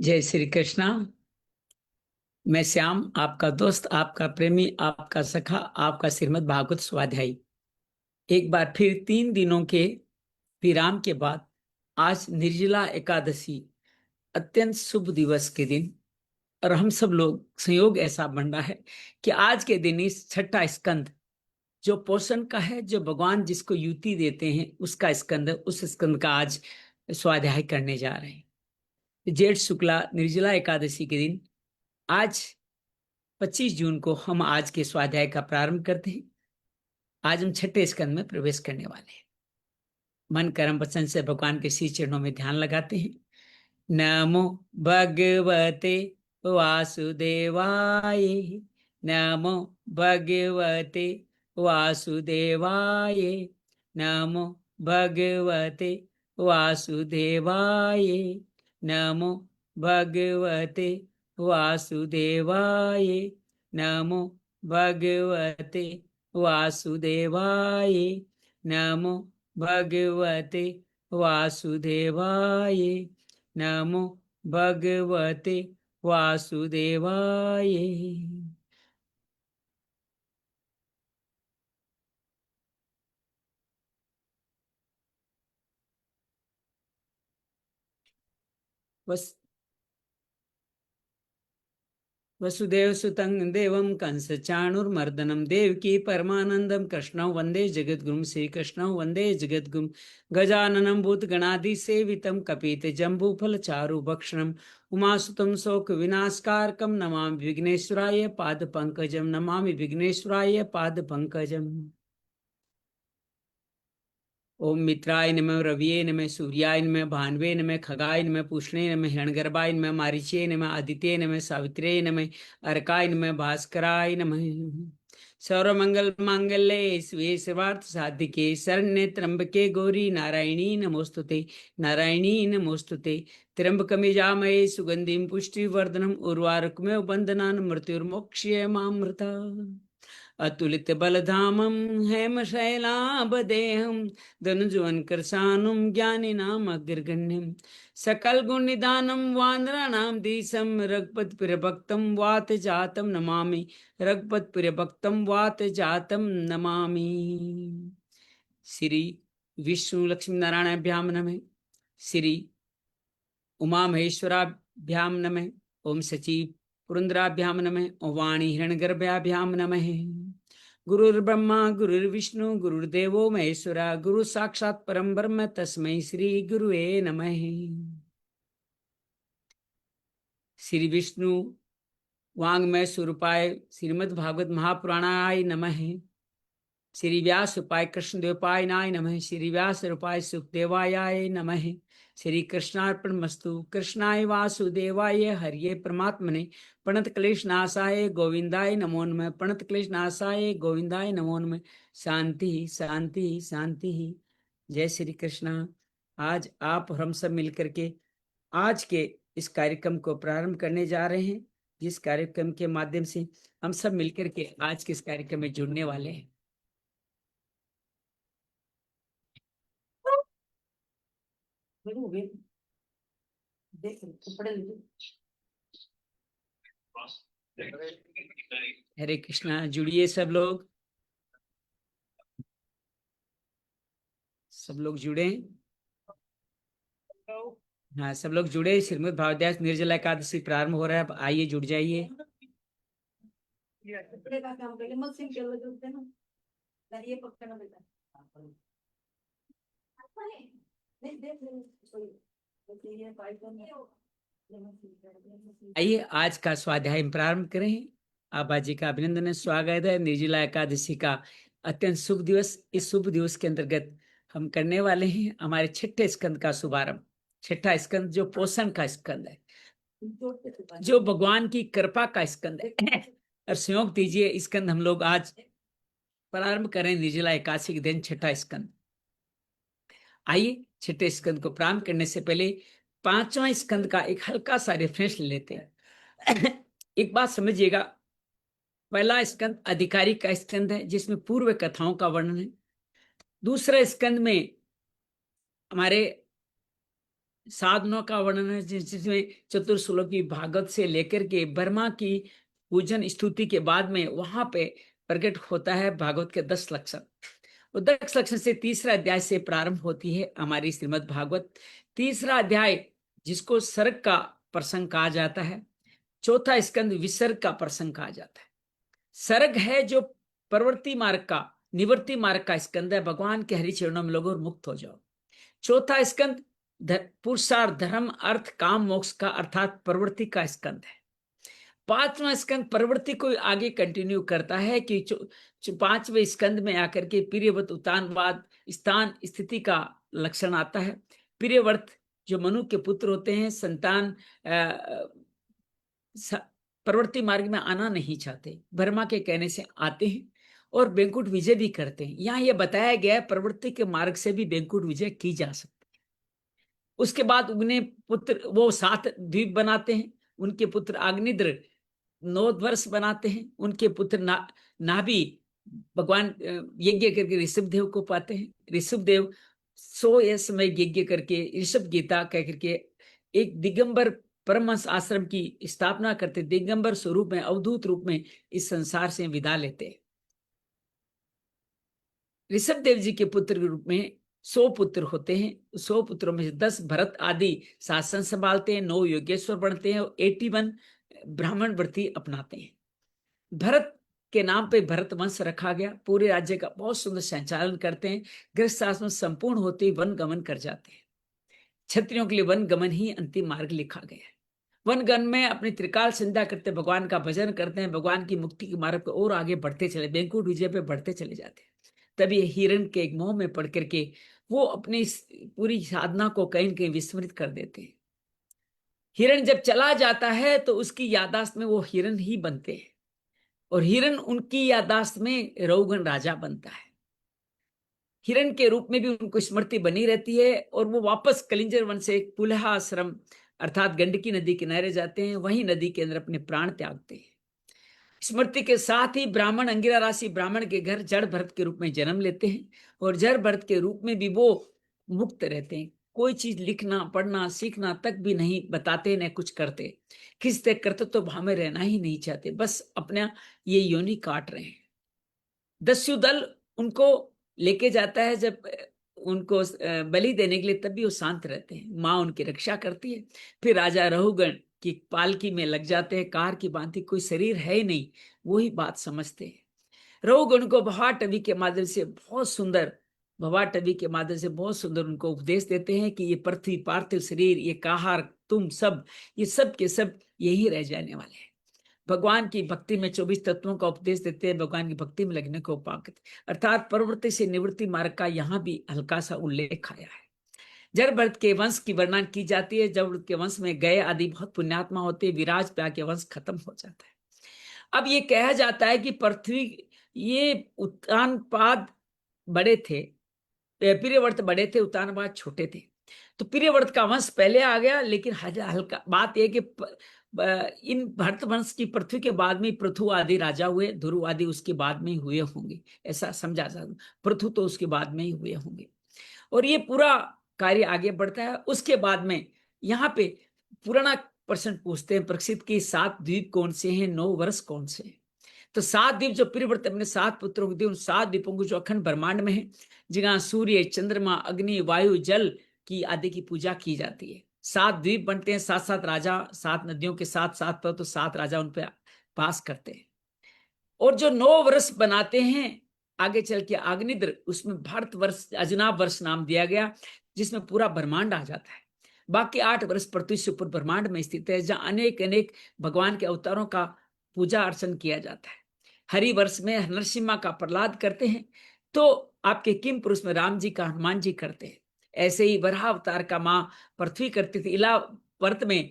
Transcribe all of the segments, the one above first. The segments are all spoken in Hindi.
जय श्री कृष्णा। मैं श्याम, आपका दोस्त, आपका प्रेमी, आपका सखा, आपका श्रीमद् भागवत स्वाध्यायी। एक बार फिर 3 दिनों के विराम के बाद आज निर्जला एकादशी, अत्यंत शुभ दिवस के दिन, और हम सब लोग संयोग ऐसा बन रहा है कि आज के दिन इस छठा स्कंद जो पोषण का है, जो भगवान जिसको युति देते हैं उसका स्कंद, उस स्कंद का आज स्वाध्याय करने जा रहे हैं। जेठ शुक्ला निर्जला एकादशी के दिन आज 25 जून को हम आज के स्वाध्याय का प्रारंभ करते हैं। आज हम छठे स्कंद में प्रवेश करने वाले हैं। मन कर्म वचन से भगवान के श्री चरणों में ध्यान लगाते हैं। नमो भगवते वासुदेवाय, नमो भगवते वासुदेवाय, नमो भगवते वासुदेवाय, नमो भगवते वासुदेवाय, नमो भगवते वासुदेवाय, नमो भगवते वासुदेवाय, नमो भगवते वासुदेवाय। बस वसुदेव सुतं देवं कंस चाणूरमर्दनं देवकी परमानंदं कृष्णं वंदे जगद्गुरुं श्रीकृष्णं वंदे जगद्गुरुं गजाननं भूतगणाधिसेवितं कपितजम्बूफलचारुभक्षणं उमासुतं शोकविनाशकारकं नमामि विघ्नेश्वराय पादपङ्कजं, नमामि विघ्नेश्वराय पादपङ्कजम्। ओम मित्राय नमः, रविये नमः, सूर्याय नमः, भान्वे नमः, खगाय नमः, पूष्णे नमः, हिरण्यगर्भाय नमः, मारीचे नमः, आदित्ये नमः, सावित्रे नमः, अर्काय नमः, भास्कराय नमः। सर्वमंगल मांगल्ये शिवे सर्वार्थ साधिके शरण्ये त्र्यंबके गौरी नारायणी नमोस्तुते, नारायणी नमोस्तुते। त्र्यंबकं यजामहे सुगंधिं पुष्टिवर्धनम् उर्वारुकमेव बन्धनान् मृत्युर्मोक्ष्य मामृता। अतुलित बलधामं हेमशैलाभदेहं धनुजवन कृशानुं ज्ञानिनाम् अग्रगण्यं सकल गुण निधानं वानराणां दिशं रघुपति प्रियभक्तं वात जातं नमामि, रघुपति प्रियभक्तं वात जातं नमामि। श्री विष्णु लक्ष्मी नारायणाभ्याम नमः, श्री उमा महेश्वराभ्याम नमः, ओम सचिव पुरंदराभ्याम नमः, ओम वाणी हिरण्यगर्भाभ्याम नमः। गुरुर्ब्रह्मा गुरुर्विष्णु गुरुर्देवो महेश्वरा, गुरु साक्षात् परम ब्रह्म तस्मै श्री गुरुवे नमः। श्री विष्णु वांग्मय स्वरूपाय श्रीमद् भागवत महापुराणाय नमः। श्री व्यास रूपाय कृष्णदेवपाय नाय नमः, श्री व्यास रूपाय सुखदेवाय नमः। श्री कृष्णार्पणमस्तु। कृष्णाय वासुदेवाय हरिये परमात्मने प्रणत क्लेश नाशाय गोविंदाय नमो नमः, प्रणत क्लेश नाशाय गोविंदाय नमो नमः। शांति शांति शांति। जय श्री कृष्ण। आज आप और हम सब मिलकर के आज के इस कार्यक्रम को प्रारंभ करने जा रहे हैं, जिस कार्यक्रम के माध्यम से हम सब मिलकर के आज के इस कार्यक्रम में जुड़ने वाले हैं। हरे कृष्णा। जुड़िए सब लोग, सब लोग जुड़े। हाँ, सब लोग जुड़े। श्रीमद् भागवत निर्जला एकादशी प्रारंभ हो रहा है, अब आइए जुड़ जाइए। आइए आज का स्वाध्याय प्रारंभ करें। आबा जी का अभिनंदन, स्वागत है। निर्जला एकादशी का अत्यंत शुभ दिवस, इस शुभ दिवस के अंतर्गत हम करने वाले हैं हमारे छठे स्कंद का शुभारंभ। छठा स्कंद जो पोषण का स्कंद है, जो भगवान की कृपा का स्कंद है। और संयोग दीजिए, स्कंद हम लोग आज प्रारंभ करें निर्जला एकादशी के दिन, छठा स्कंद। आइए छठे स्कंद को प्रारंभ करने से पहले पांचवा स्कंद का एक हल्का सा रेफरेंस ले लेते हैं। एक बात समझिएगा, पहला स्कंद अधिकारी का स्कंद है जिसमें पूर्व कथाओं का वर्णन है। दूसरे स्कंद में हमारे साधनों का वर्णन है, जिसमें चतुर्श्लोकी भागवत से लेकर के ब्रह्मा की पूजन स्तुति के बाद में वहां पे प्रकट होता है भागवत के 10 लक्षण। और 10 लक्षण से तीसरा अध्याय से प्रारंभ होती है हमारी श्रीमद् भागवत। तीसरा अध्याय जिसको सर्ग का प्रसंग कहा जाता है, चौथा स्कंद विसर्ग का प्रसंग कहा जाता है। सर्ग है जो प्रवृत्ति मार्ग का, निवृत्ति मार्ग का स्कंद है, भगवान के हरि चरणों में लगो और मुक्त हो जाओ। चौथा स्कंद पुरुषार्थ, धर्म, अर्थ, काम, मोक्ष का अर्थात प्रवृत्ति का स्कंद है। पांचवा स्कंद प्रवृत्ति को आगे कंटिन्यू करता है कि पांचवें स्कंद में आकर के प्रियव्रत उतानवाद, स्थान, स्थिति का लक्षण आता है। प्रियव्रत जो मनु के पुत्र होते हैं, संतान प्रवृत्ति मार्ग में आना नहीं चाहते, ब्रह्मा के कहने से आते हैं और बैंकुट विजय भी करते हैं। यहाँ यह बताया गया है प्रवृत्ति के मार्ग से भी बैंकुट विजय की जा सकती है। उसके बाद उन्हें पुत्र, वो 7 द्वीप बनाते हैं, उनके पुत्र आग्निद्र 9 वर्ष बनाते हैं, उनके पुत्र नाभि भगवान यज्ञ करके ऋषभ देव को पाते हैं। ऋषभ देव 100 समय यज्ञ करके ऋषभ गीता कह करके एक दिगंबर परमहंस आश्रम की स्थापना करते, दिगंबर स्वरूप में, अवधूत रूप में इस संसार से विदा लेते हैं। ऋषभ देव जी के पुत्र के रूप में 100 पुत्र होते हैं। 100 पुत्रों में से 10 भरत आदि शासन संभालते हैं, 9 योगेश्वर बनते हैं और 81 ब्राह्मण व्रती अपनाते हैं। भरत के नाम पे भरत वंश रखा गया, पूरे राज्य का बहुत सुंदर संचालन करते हैं। गृहस्थ आश्रम संपूर्ण होते ही वन गमन कर जाते हैं। क्षत्रियों के लिए वन गमन ही अंतिम मार्ग लिखा गया है। वन गमन में अपनी त्रिकाल संध्या करते, भगवान का भजन करते हैं, भगवान की मुक्ति के मार्ग पर और आगे बढ़ते चले, बैंकुट विजय पे बढ़ते चले जाते हैं। तभी हिरण के एक मोह में पड़ करके वो अपनी पूरी साधना को कहीं न कहीं विस्मृत कर देते हैं। हिरण जब चला जाता है तो उसकी यादाश्त में वो हिरण ही बनते हैं और हिरण उनकी यादाश्त में रघुगण राजा बनता है। हिरण के रूप में भी उनको स्मृति बनी रहती है और वो वापस कलिंजर वन से पुलहा आश्रम अर्थात गंडकी नदी किनारे जाते हैं, वही नदी के अंदर अपने प्राण त्यागते हैं। स्मृति के साथ ही ब्राह्मण, अंगिरा राशि ब्राह्मण के घर जड़ भरत के रूप में जन्म लेते हैं और जड़ भरत के रूप में भी वो मुक्त रहते हैं। कोई चीज लिखना, पढ़ना, सीखना तक भी नहीं बताते, न कुछ करते, किसी तरह कर्तव्य भाव में रहना ही नहीं चाहते, बस अपना ये योनि काट रहे हैं। दस्यु दल उनको लेके जाता है जब उनको बलि देने के लिए, तब भी वो शांत रहते हैं, माँ उनकी रक्षा करती है। फिर राजा रहुगण की पालकी में लग जाते हैं, कार की भांति, कोई शरीर है ही नहीं, वही बात समझते हैं। रहुगण को भवाटवी के माध्यम से बहुत सुंदर, भवाटवी के माध्यम से बहुत सुंदर उनको उपदेश देते हैं कि ये पृथ्वी, पार्थिव शरीर, ये काहार, तुम सब, ये सब के सब यही रह जाने वाले हैं। भगवान की भक्ति में 24 तत्वों का उपदेश देते हैं, भगवान की भक्ति में लगने को उपागत, अर्थात प्रवृत्ति से निवृत्ति मार्ग का यहाँ भी हल्का सा उल्लेख आया है। जड़ भरत के वंश की वर्णन की जाती है। जड़ भरत के वंश में गए आदि बहुत पुण्यात्मा होते, विराज प्या के वंश खत्म हो जाता है। अब ये कहा जाता है कि पृथ्वी, ये उत्तानपाद बड़े थे, प्रियव्रत बड़े थे, उत्तानपाद छोटे थे, तो प्रियव्रत का वंश पहले आ गया। लेकिन हल्का बात यह कि इन भरत वंश की पृथ्वी के बाद में पृथु आदि राजा हुए, ध्रुव आदि उसके बाद में हुए होंगे, ऐसा समझा जाता। पृथु तो उसके बाद में ही हुए होंगे और ये पूरा कार्य आगे बढ़ता है। उसके बाद में यहाँ पे पुराना प्रश्न पूछते हैं परीक्षित की, 7 द्वीप कौन से हैं, 9 वर्ष कौन से हैं? तो 7 द्वीप जो प्रियव्रत अपने 7 पुत्रों को दिए, उन 7 द्वीपों को जो अखंड ब्रह्मांड में है, जहाँ सूर्य, चंद्रमा, अग्नि, वायु, जल की आदि की पूजा की जाती है। 7 द्वीप बनते हैं, 7 राजा, 7 नदियों के 7 पर, तो 7 राजा उन पर पास करते हैं। और जो 9 वर्ष बनाते हैं आगे चल के अग्निद्र, उसमें भारत वर्ष, अजनाब वर्ष नाम दिया गया, जिसमें पूरा ब्रह्मांड आ जाता है। बाकी 8 वर्ष पृथ्वी से ऊपर ब्रह्मांड में स्थित है, जहाँ अनेक अनेक भगवान के अवतारों का पूजा अर्चन किया जाता है। हरि वर्ष में नरसिम्हा का प्रहलाद करते हैं, तो आपके किम पुरुष में राम जी का हनुमान जी करते हैं। ऐसे ही वराह अवतार का माँ पृथ्वी करती थी, इला वर्त में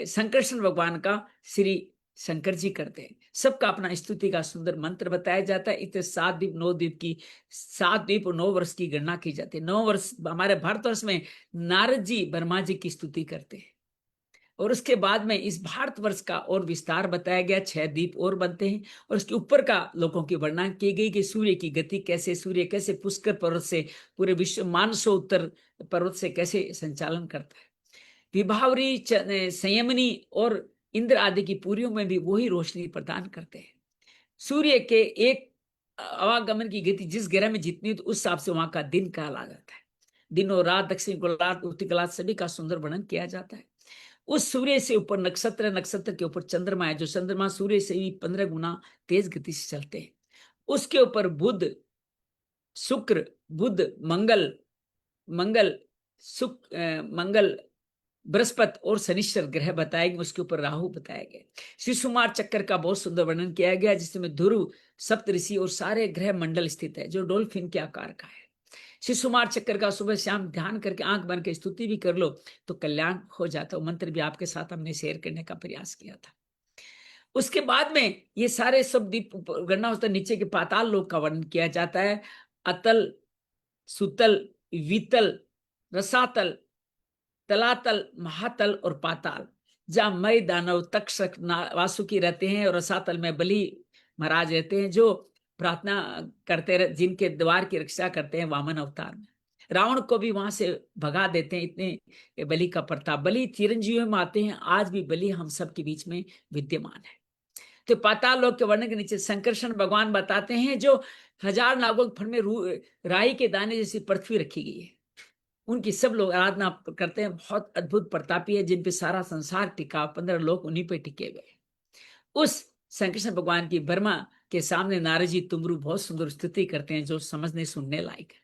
संकर्षण भगवान का श्री शंकर जी करते हैं। सबका अपना स्तुति का सुंदर मंत्र बताया जाता है। इतने 7 द्वीप 9 द्वीप की, 7 द्वीप और 9 वर्ष की गणना की जाती है। 9 वर्ष हमारे भारतवर्ष में नारद जी ब्रह्मा जी की स्तुति करते हैं और उसके बाद में इस भारतवर्ष का और विस्तार बताया गया, 6 द्वीप और बनते हैं और उसके ऊपर का लोगों की वर्णना की गई कि सूर्य की गति कैसे, सूर्य कैसे पुष्कर पर्वत से पूरे विश्व, मानसो उत्तर पर्वत से कैसे संचालन करता है। विभावरी, संयमनी और इंद्र आदि की पुरियों में भी वही रोशनी प्रदान करते हैं। सूर्य के एक आवागमन की गति जिस ग्रह में जितनी तो उस हिसाब से वहां का दिन कहा जाता है। दिन और रात, दक्षिण गोलार्ध, उत्तरी गोलार्ध सभी का सुंदर वर्णन किया जाता है। उस सूर्य से ऊपर नक्षत्र, नक्षत्र के ऊपर चंद्रमा है, जो चंद्रमा सूर्य से भी 15 गुना तेज गति से चलते हैं। उसके ऊपर बुध, शुक्र, बुध, मंगल, मंगल, मंगल, बृहस्पति और शनिश्चर ग्रह बताए गए। उसके ऊपर राहु बताया गया। शिशुमार चक्कर का बहुत सुंदर वर्णन किया गया, जिसमें ध्रुव, सप्तऋषि और सारे ग्रह मंडल स्थित है, जो डॉल्फिन के आकार का है। शिशुमार चक्कर का सुबह शाम ध्यान करके आंख बन के स्तुति भी कर लो तो कल्याण हो जाता है। मंत्र भी आपके साथ हमने शेयर करने का प्रयास किया था। उसके बाद में ये सारे सब दीप गणना होता है। नीचे के पाताल लोक का वर्णन किया जाता है। अतल, सुतल, वितल, रसातल, तलातल, महातल और पाताल, जहां मय, दानव, तक्षक, वासुकी रहते हैं, और रसातल में बलि महाराज रहते हैं, जो प्रार्थना करते, जिनके द्वार की रक्षा करते हैं वामन अवतार में। रावण को भी वहां से भगा देते हैं, इतने बलि का प्रताप। बलि चिरंजीवियों में आते हैं, आज भी बलि हम सब के बीच में विद्यमान है। तो पाताल लोक के वर्णन के नीचे संकर्षण भगवान बताते हैं, जो 1000 नागों के फण में राई के दाने जैसी पृथ्वी रखी गई है। उनकी सब लोग आराधना करते हैं। बहुत अद्भुत प्रतापी है, जिन पे सारा संसार टिका, 15 लोग उन्हीं पे टिके गए। उस संकृष्ण भगवान की बर्मा के सामने नारद जी तुमरू बहुत सुंदर स्तुति करते हैं, जो समझने सुनने लायक है।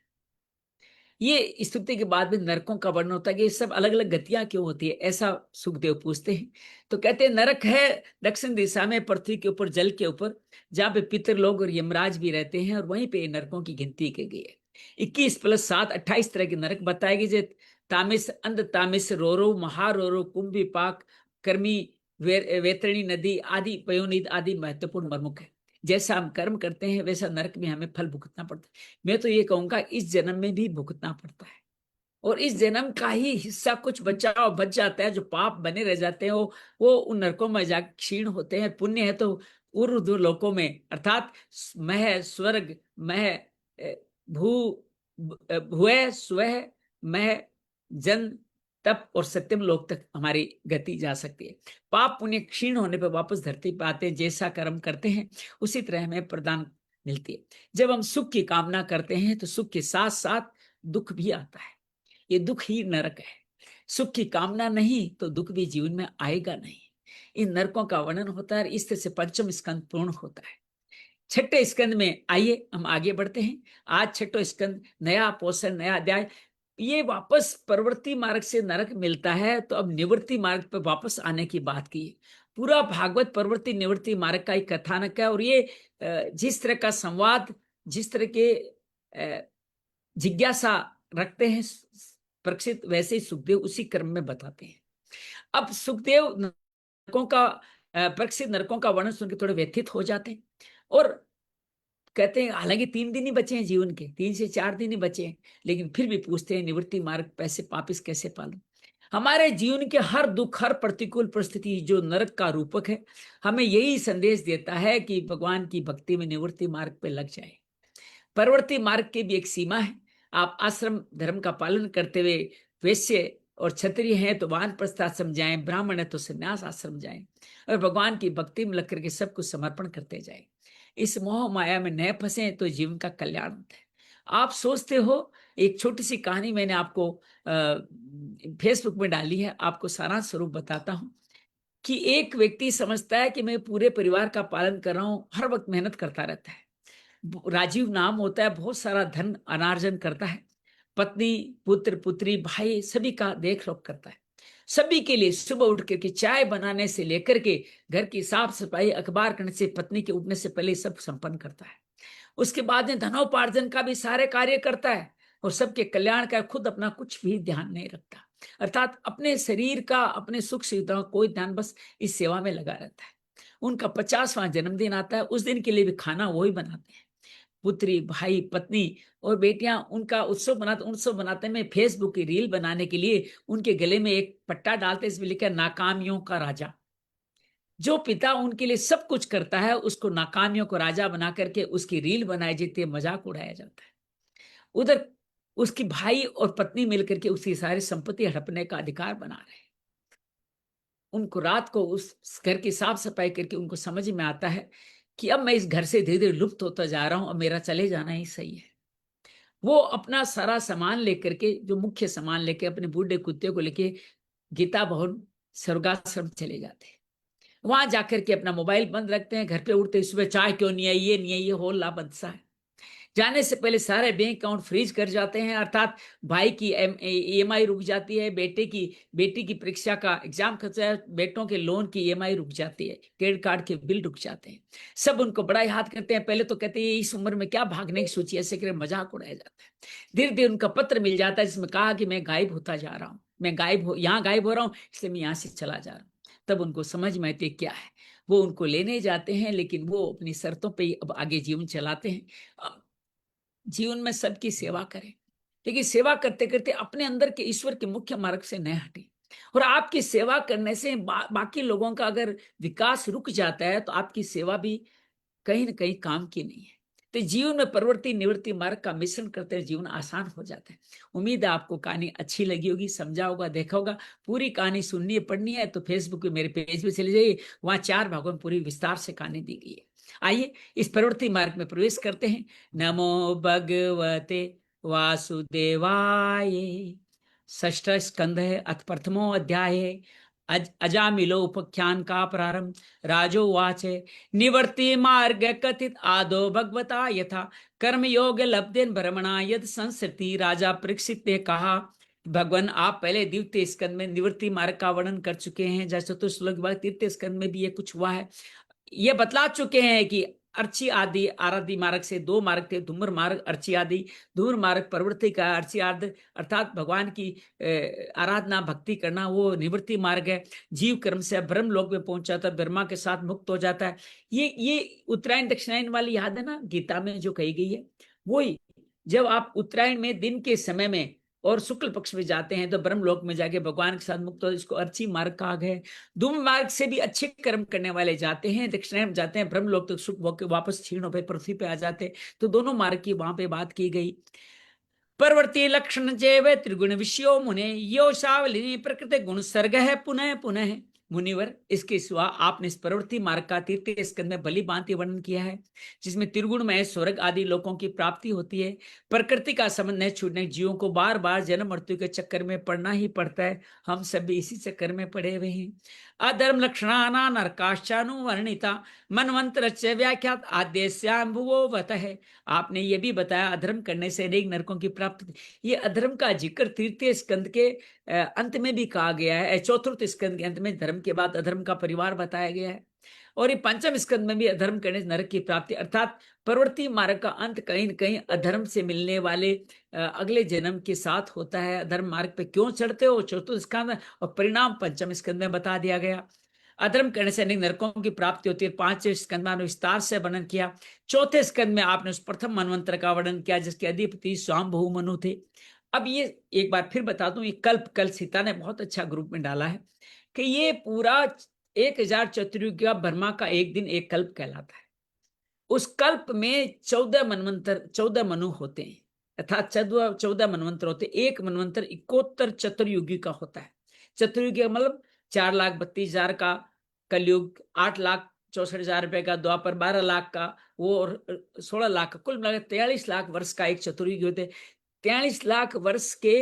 ये स्तुति के बाद में नरकों का वर्णन होता है कि ये सब अलग अलग गतियां क्यों होती है, ऐसा सुखदेव पूछते हैं। तो कहते हैं नरक है दक्षिण दिशा में, पृथ्वी के ऊपर, जल के ऊपर, जहाँ पे पितर लोग और यमराज भी रहते हैं, और वहीं पे नरकों की गिनती की गई है। 21 + 7 28 तरह के नरक बताए गए, जैसे तामिस, अंध तामिस, रोरो, महारोरो, कुंभी पाक, कर्मी, वेतरणी नदी आदि, पयोनिद आदि महत्वपूर्ण प्रमुख है। जैसा हम कर्म करते हैं वैसा नरक में हमें फल भुगतना पड़ता है। मैं तो ये कहूंगा इस जन्म में भी भुगतना पड़ता है, और इस जन्म का ही हिस्सा कुछ बच जाता है। जो पाप बने रह जाते हैं वो उन नरकों में जाकर क्षीण होते हैं। पुण्य है तो ऊर्ध्व लोकों में, अर्थात मह, स्वर्ग, मह, भू, भुवः, स्वः, मह, जन, तप और सत्यम लोक तक हमारी गति जा सकती है। पाप पुण्य क्षीण होने पर वापस धरती पर आते हैं। जैसा कर्म करते हैं उसी तरह हमें प्रदान मिलती है। जब हम सुख की कामना करते हैं तो सुख के साथ साथ दुख भी आता है। ये दुख ही नरक है। सुख की कामना नहीं तो दुख भी जीवन में आएगा नहीं। इन नरकों का वर्णन होता है। इस तरह से पंचम स्कंद पूर्ण होता है। छठे स्कंद में आइए हम आगे बढ़ते हैं। आज छठो स्कंद, नया पोषण, नया अध्याय। ये वापस प्रवृत्ति मार्ग से नरक मिलता है, तो अब निवृत्ति मार्ग पर वापस आने की बात की है। पूरा भागवत प्रवृत्ति निवृत्ति मार्ग का एक कथानक है, और ये जिस तरह का संवाद, जिस तरह के जिज्ञासा रखते हैं परीक्षित, वैसे ही सुखदेव उसी क्रम में बताते हैं। अब सुखदेव नरकों का, परीक्षित नरकों का वर्णन सुनकर थोड़े व्यथित हो जाते हैं, और कहते हैं, हालांकि 3 दिन ही बचे हैं जीवन के, 3 से 4 दिन ही बचे हैं, लेकिन फिर भी पूछते हैं निवृत्ति मार्ग पैसे वापिस कैसे पालूं। हमारे जीवन के हर दुख, हर प्रतिकूल परिस्थिति जो नरक का रूपक है, हमें यही संदेश देता है कि भगवान की भक्ति में निवृत्ति मार्ग पे लग जाए। प्रवृत्ति मार्ग की भी एक सीमा है। आप आश्रम धर्म का पालन करते हुए वैश्य और क्षत्रिय हैं तो वानप्रस्थ आश्रम जाएं, ब्राह्मण है तो संन्यास आश्रम जाएं, और भगवान की भक्ति में लग करके सब कुछ समर्पण करते जाएं। इस मोह माया में न फंसे तो जीवन का कल्याण होता है। आप सोचते हो, एक छोटी सी कहानी मैंने आपको फेसबुक में डाली है, आपको सारांश स्वरूप बताता हूं कि एक व्यक्ति समझता है कि मैं पूरे परिवार का पालन कर रहा हूं, हर वक्त मेहनत करता रहता है। राजीव नाम होता है, बहुत सारा धन अनार्जन करता है, पत्नी, पुत्र, पुत्री, भाई सभी का देख रेख करता है। सभी के लिए सुबह उठ करके चाय बनाने से लेकर के घर की साफ सफाई, अखबार करने से, पत्नी के उठने से पहले सब संपन्न करता है। उसके बाद में धनोपार्जन का भी सारे कार्य करता है, और सबके कल्याण का खुद अपना कुछ भी ध्यान नहीं रखता। अर्थात अपने शरीर का, अपने सुख सुविधाओं कोई ध्यान, बस इस सेवा में लगा रहता है। उनका 50वां जन्मदिन आता है, उस दिन के लिए भी खाना वही बनाते हैं। पुत्री, भाई, पत्नी और बेटियां उनका उत्सव बनाते में फेसबुक की रील बनाने के लिए उनके गले में एक पट्टा डालते, इसमें लिखा नाकामियों का राजा। जो पिता उनके लिए सब कुछ करता है, उसको नाकामियों को राजा बना करके उसकी रील बनाई जाती है, मजाक उड़ाया जाता है। उधर उसकी भाई और पत्नी मिलकर के उसकी सारी संपत्ति हड़पने का अधिकार बना रहे हैं। उनको रात को उस घर की साफ सफाई करके उनको समझ में आता है कि अब मैं इस घर से धीरे धीरे लुप्त होता जा रहा हूं, अब मेरा चले जाना ही सही है। वो अपना सारा सामान लेकर के, जो मुख्य सामान लेके, अपने बूढ़े कुत्ते को लेके गीता भवन स्वर्गाश्रम चले जाते हैं। वहां जाकर के अपना मोबाइल बंद रखते हैं, घर पे उठते सुबह चाय क्यों नहीं आई, ये नहीं है, ये होल्ला बदसा है। जाने से पहले सारे बैंक अकाउंट फ्रीज कर जाते हैं, अर्थात भाई की ईएमआई रुक जाती है, बेटी की परीक्षा का एग्जाम खर्चा है, बेटों के लोन की ईएमआई रुक जाती है, क्रेडिट कार्ड के बिल रुक जाते हैं। सब उनको बड़ा याद करते हैं। पहले तो कहते हैं इस उम्र में क्या भागने की सोची, ऐसे करके मजाक उड़ाया जाता है। धीरे धीरे उनका पत्र मिल जाता है जिसमें कहा कि मैं गायब होता जा रहा हूँ, मैं यहाँ गायब हो रहा हूँ, इसलिए मैं यहाँ से चला जा रहा हूँ। तब उनको समझ में आती क्या है। वो उनको लेने जाते हैं, लेकिन वो अपनी शर्तों पे ही अब आगे जीवन चलाते हैं। जीवन में सबकी सेवा करें, लेकिन सेवा करते करते अपने अंदर के ईश्वर के मुख्य मार्ग से न हटे। और आपकी सेवा करने से बाकी लोगों का अगर विकास रुक जाता है तो आपकी सेवा भी कहीं ना कहीं काम की नहीं है। तो जीवन में प्रवृत्ति निवृत्ति मार्ग का मिश्रण करते हैं, जीवन आसान हो जाता है। उम्मीद है आपको कहानी अच्छी लगी होगी, समझा होगा, देखा होगा। पूरी कहानी सुननी है, पढ़नी है तो फेसबुक पे मेरे पेज पे चले जाइए, वहां 4 भागों में पूरी विस्तार से कहानी दी गई है। आइए इस प्रवृत्ति मार्ग में प्रवेश करते हैं। नमो भगवते वासुदेवाय। षष्ठ स्कंध है, अथ प्रथमो अध्याय है। अजामिलो उपाख्यान का प्रारंभ। राजोवाच निवर्ति मार्ग कथित आदो भगवता यथा कर्म योग लब्धेन भ्रमणा यद संस्कृति। राजा परीक्षित ने कहा, भगवान आप पहले द्वितीय स्कंद में निवृत्ति मार्ग का वर्णन कर चुके हैं, जैसे चतुर्थ श्लोक के बाद तृतीय स्कंद में भी ये कुछ हुआ है। ये बतला चुके हैं कि अर्ची आदि आराधि मार्ग से 2 मार्ग थे, धूम्र मार्ग, अर्ची आदि। धूम्र मार्ग प्रवृत्ति का, अर्ची आदि अर्थात भगवान की आराधना भक्ति करना, वो निवृत्ति मार्ग है। जीव कर्म से ब्रह्म लोक में पहुंच जाता है, ब्रह्मा के साथ मुक्त हो जाता है। ये उत्तरायण दक्षिणायन वाली याद है ना, गीता में जो कही गई है वही। जब आप उत्तरायण में दिन के समय में और शुक्ल पक्ष में जाते हैं तो ब्रह्म लोक में जाके भगवान के साथ मुक्त हो, इसको अर्ची मार्ग कहा गया है। धूम मार्ग से भी अच्छे कर्म करने वाले जाते हैं, दक्षिणायन जाते हैं, ब्रह्म लोक तक सुख भोग वापस क्षीण पे पृथ्वी पे आ जाते हैं। तो दोनों मार्ग की वहां पे बात की गई। परवर्ती लक्षण जैव त्रिगुण विषयो मुने यो सावलिनी प्रकृति गुण सर्ग है पुनः पुनः। मुनिवर, इसके सिवा आपने इस प्रवृत्ति मार्ग का तृतीय स्कंद में भली भांति वर्णन किया है, जिसमें त्रिगुण में स्वर्ग आदि लोकों की प्राप्ति होती है। प्रकृति का संबंध न छूटने जीवों को बार बार जन्म मृत्यु के चक्कर में पड़ना ही पड़ता है। हम सब भी इसी चक्कर में पड़े हुए हैं। अधर्म लक्षणाना नरकाश्चानुवर्णिता मनवंतर व्याख्यात आद्यस्याम्भुवो वत है। आपने ये भी बताया अधर्म करने से अनेक नरकों की प्राप्ति। ये अधर्म का जिक्र तृतीय स्कंद के अंत में भी कहा गया है। चतुर्थ स्कंद के अंत में धर्म के बाद अधर्म का परिवार बताया गया है। और ये पंचम स्कंद में भी अधर्म करने से नरक की प्राप्ति, अर्थात प्रवृत्ति मार्ग का अंत कहीं न कहीं अधर्म से मिलने वाले अगले जन्म के साथ होता है। अधर्म मार्ग पे क्यों चढ़ते हो, चतुर्थ स्कंद, और परिणाम पंचम स्कंद में बता दिया गया। अधर्म करने से अनेक नरकों की प्राप्ति होती है। 5वें स्कंद में विस्तार से वर्णन किया। चौथे स्कंद में आपने उस प्रथम मनवंतर का वर्णन किया जिसके अधिपति स्वामभू मनु थे। अब ये एक बार फिर बता दूं, ये कल सीता ने बहुत अच्छा ग्रुप में डाला है कि ये पूरा 1000 चतुर्युग का ब्रह्मा का एक दिन एक कल्प कहलाता है। उस कल्प में 14 मनु होते हैं, अर्थात 14 मनवंतर होते हैं। एक मनवंतर 71 चतुर्युगी का होता है। चतुर्युगी मतलब 4,32,000 का कलयुग, 8,64,000 रुपए का द्वापर, 12 लाख का वो, और 16 लाख का, कुल मिलाकर 43 लाख वर्ष का एक चतुर्युगी होते हैं। 43 लाख वर्ष के,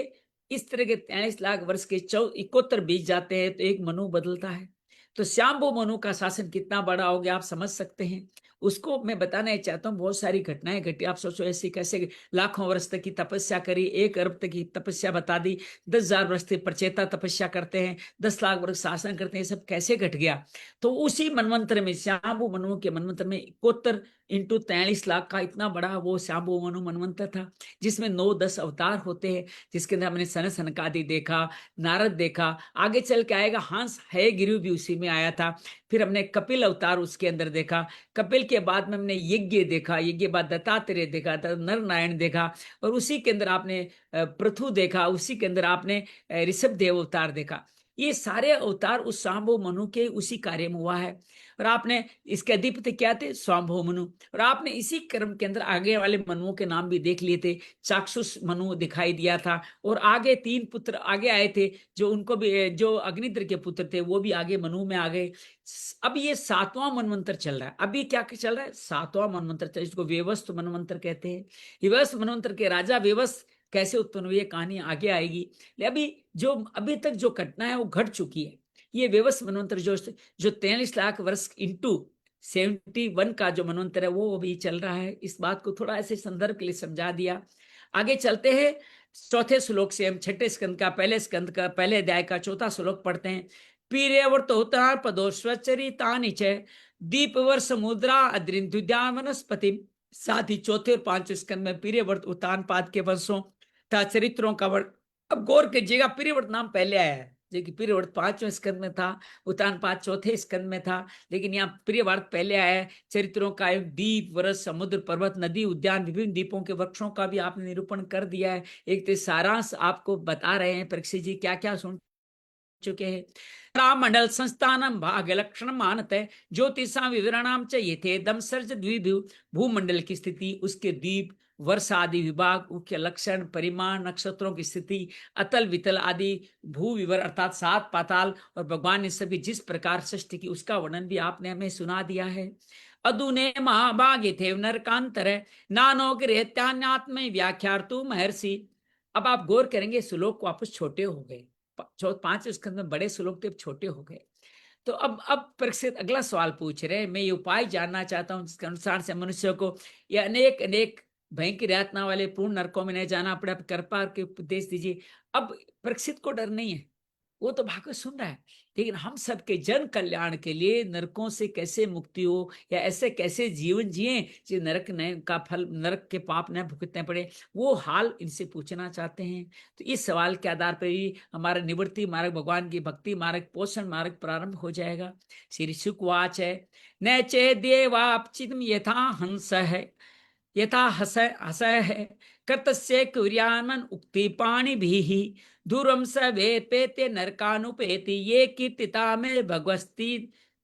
इस तरह के 43 लाख वर्ष के 71 बीत जाते हैं तो एक मनु बदलता है। तो श्याम्भू मनु का शासन कितना बड़ा हो गया आप समझ सकते हैं। उसको मैं बताना चाहता हूँ, बहुत सारी घटनाएं घटी। आप सोचो ऐसी कैसे लाखों वर्ष तक की तपस्या करी, 1 अरब तक की तपस्या बता दी, 10,000 वर्ष तक प्रचेता तपस्या करते हैं, 10 लाख वर्ष शासन करते हैं, सब कैसे घट गया। तो उसी मनवंतर में, श्याम्भू मनु के मनवंतर में 71 इंटू 43 लाख का इतना बड़ा वो श्याम्भू मनु मनवंतर था, जिसमें 9-10 अवतार होते हैं, जिसके अंदर हमने सनकादि देखा, नारद देखा, आगे चल के आएगा हंस है गिरु भी उसी में आया था। फिर हमने कपिल अवतार उसके अंदर देखा। कपिल के बाद में हमने यज्ञ देखा, यज्ञ बाद दत्तात्रेय देखा, नर नारायण देखा, और उसी के अंदर आपने पृथु देखा, उसी के अंदर आपने ऋषभ देव अवतार देखा। ये सारे अवतार उस स्वांभव मनु के उसी कार्य में हुआ है। और आपने इसके अधिपति क्या थे? स्वांभव मनु। और आपने इसी क्रम के अंदर आगे वाले मनुओं के नाम भी देख लिए थे। चाक्षुष मनु दिखाई दिया था, और आगे 3 पुत्र आगे आए थे, जो उनको भी, जो अग्निद्र के पुत्र थे, वो भी आगे मनु में आ गए। अब ये 7वां मनवंतर चल रहा है। अभी क्या चल रहा है? 7वां मनवंतर चल, इसको वेवस्थ मनवंतर कहते हैं। वेवस्थ मनवंतर के राजा वेवस्थ कैसे उत्पन्न हुई, कहानी आगे आएगी। अभी तक जो घटना है वो घट चुकी है। ये वेवस्थ मनवंतर जो 43 लाख वर्ष इंटू 71 का जो मनवंतर है वो अभी चल रहा है। इस बात को थोड़ा ऐसे संदर्भ के लिए समझा दिया। आगे चलते हैं। चौथे श्लोक से हम छठे स्कंद का पहले अध्याय का चौथा श्लोक पढ़ते हैं। पीरेवर्त होता पदो स्वचरितानि च दीपवर समुद्रा अद्रिंद्युद्यान वनस्पति। साथ ही चौथे और पांचवें स्कंद में पीरेवर्त उत्तानपाद के वंशों तथा चरित्रों का वर्णन। अब गौर कीजिएगा, पीरेवर्त नाम पहले आया है, जो कि पीरेवर्त 5वें स्कंद में था, उत्तानपाद चौथे स्कंद में था, लेकिन यहाँ पीरेवर्त पहले आया है। चरित्रों का दीप, वरस, समुद्र, पर्वत, नदी, उद्यान, विभिन्न द्वीपों के वृक्षों का भी आपने निरूपण कर दिया है। एक तो सारांश आपको बता रहे हैं परीक्षित जी क्या क्या सुन चुके हैं। मंडल संस्थानम भाग लक्षण मानत है ज्योतिषा विवरणाम चाहिए थे दम सर्ज द्विभु। भूमंडल की स्थिति, उसके द्वीप, वर्ष आदि विभाग, मुख्य लक्षण, परिमाण, नक्षत्रों की स्थिति, अतल वितल आदि भू विवर अर्थात 7 पाताल, और भगवान ने सभी जिस प्रकार सृष्टि की उसका वर्णन भी आपने हमें सुना दिया है। अदुने महाभागे थे नरकांतर नानो गृहत्यात्म व्याख्यार्तु महर्षि। अब आप गौर करेंगे, श्लोक वापस छोटे हो गए। 5 स्कंद में बड़े श्लोक थे, छोटे हो गए। तो अब परीक्षित अगला सवाल पूछ रहे हैं। मैं ये उपाय जानना चाहता हूं जिसके अनुसार से मनुष्य को ये अनेक अनेक भयंकर यातना वाले पूर्ण नरकों में नहीं जाना पड़े, आप कृपा के उपदेश दीजिए। अब परीक्षित को डर नहीं है, वो तो भागवत सुन रहा है, लेकिन हम सबके जन कल्याण के लिए नरकों से कैसे मुक्ति हो, या ऐसे कैसे जीवन जिए जो नरक का फल, नरक के पाप न भुगतने पड़े, वो हाल इनसे पूछना चाहते हैं। तो इस सवाल के आधार पर ही हमारा निवृत्ति मार्ग, भगवान की भक्ति मार्ग, पोषण मार्ग प्रारंभ हो जाएगा। श्री शुकवाच है न चे देवापचितम यथा हंस है यथा हसय है कर्तस्य कुर्यामन उक्ति पाणी भी दूरम स वेपेते नरकानुपेति ये कीर्तिता में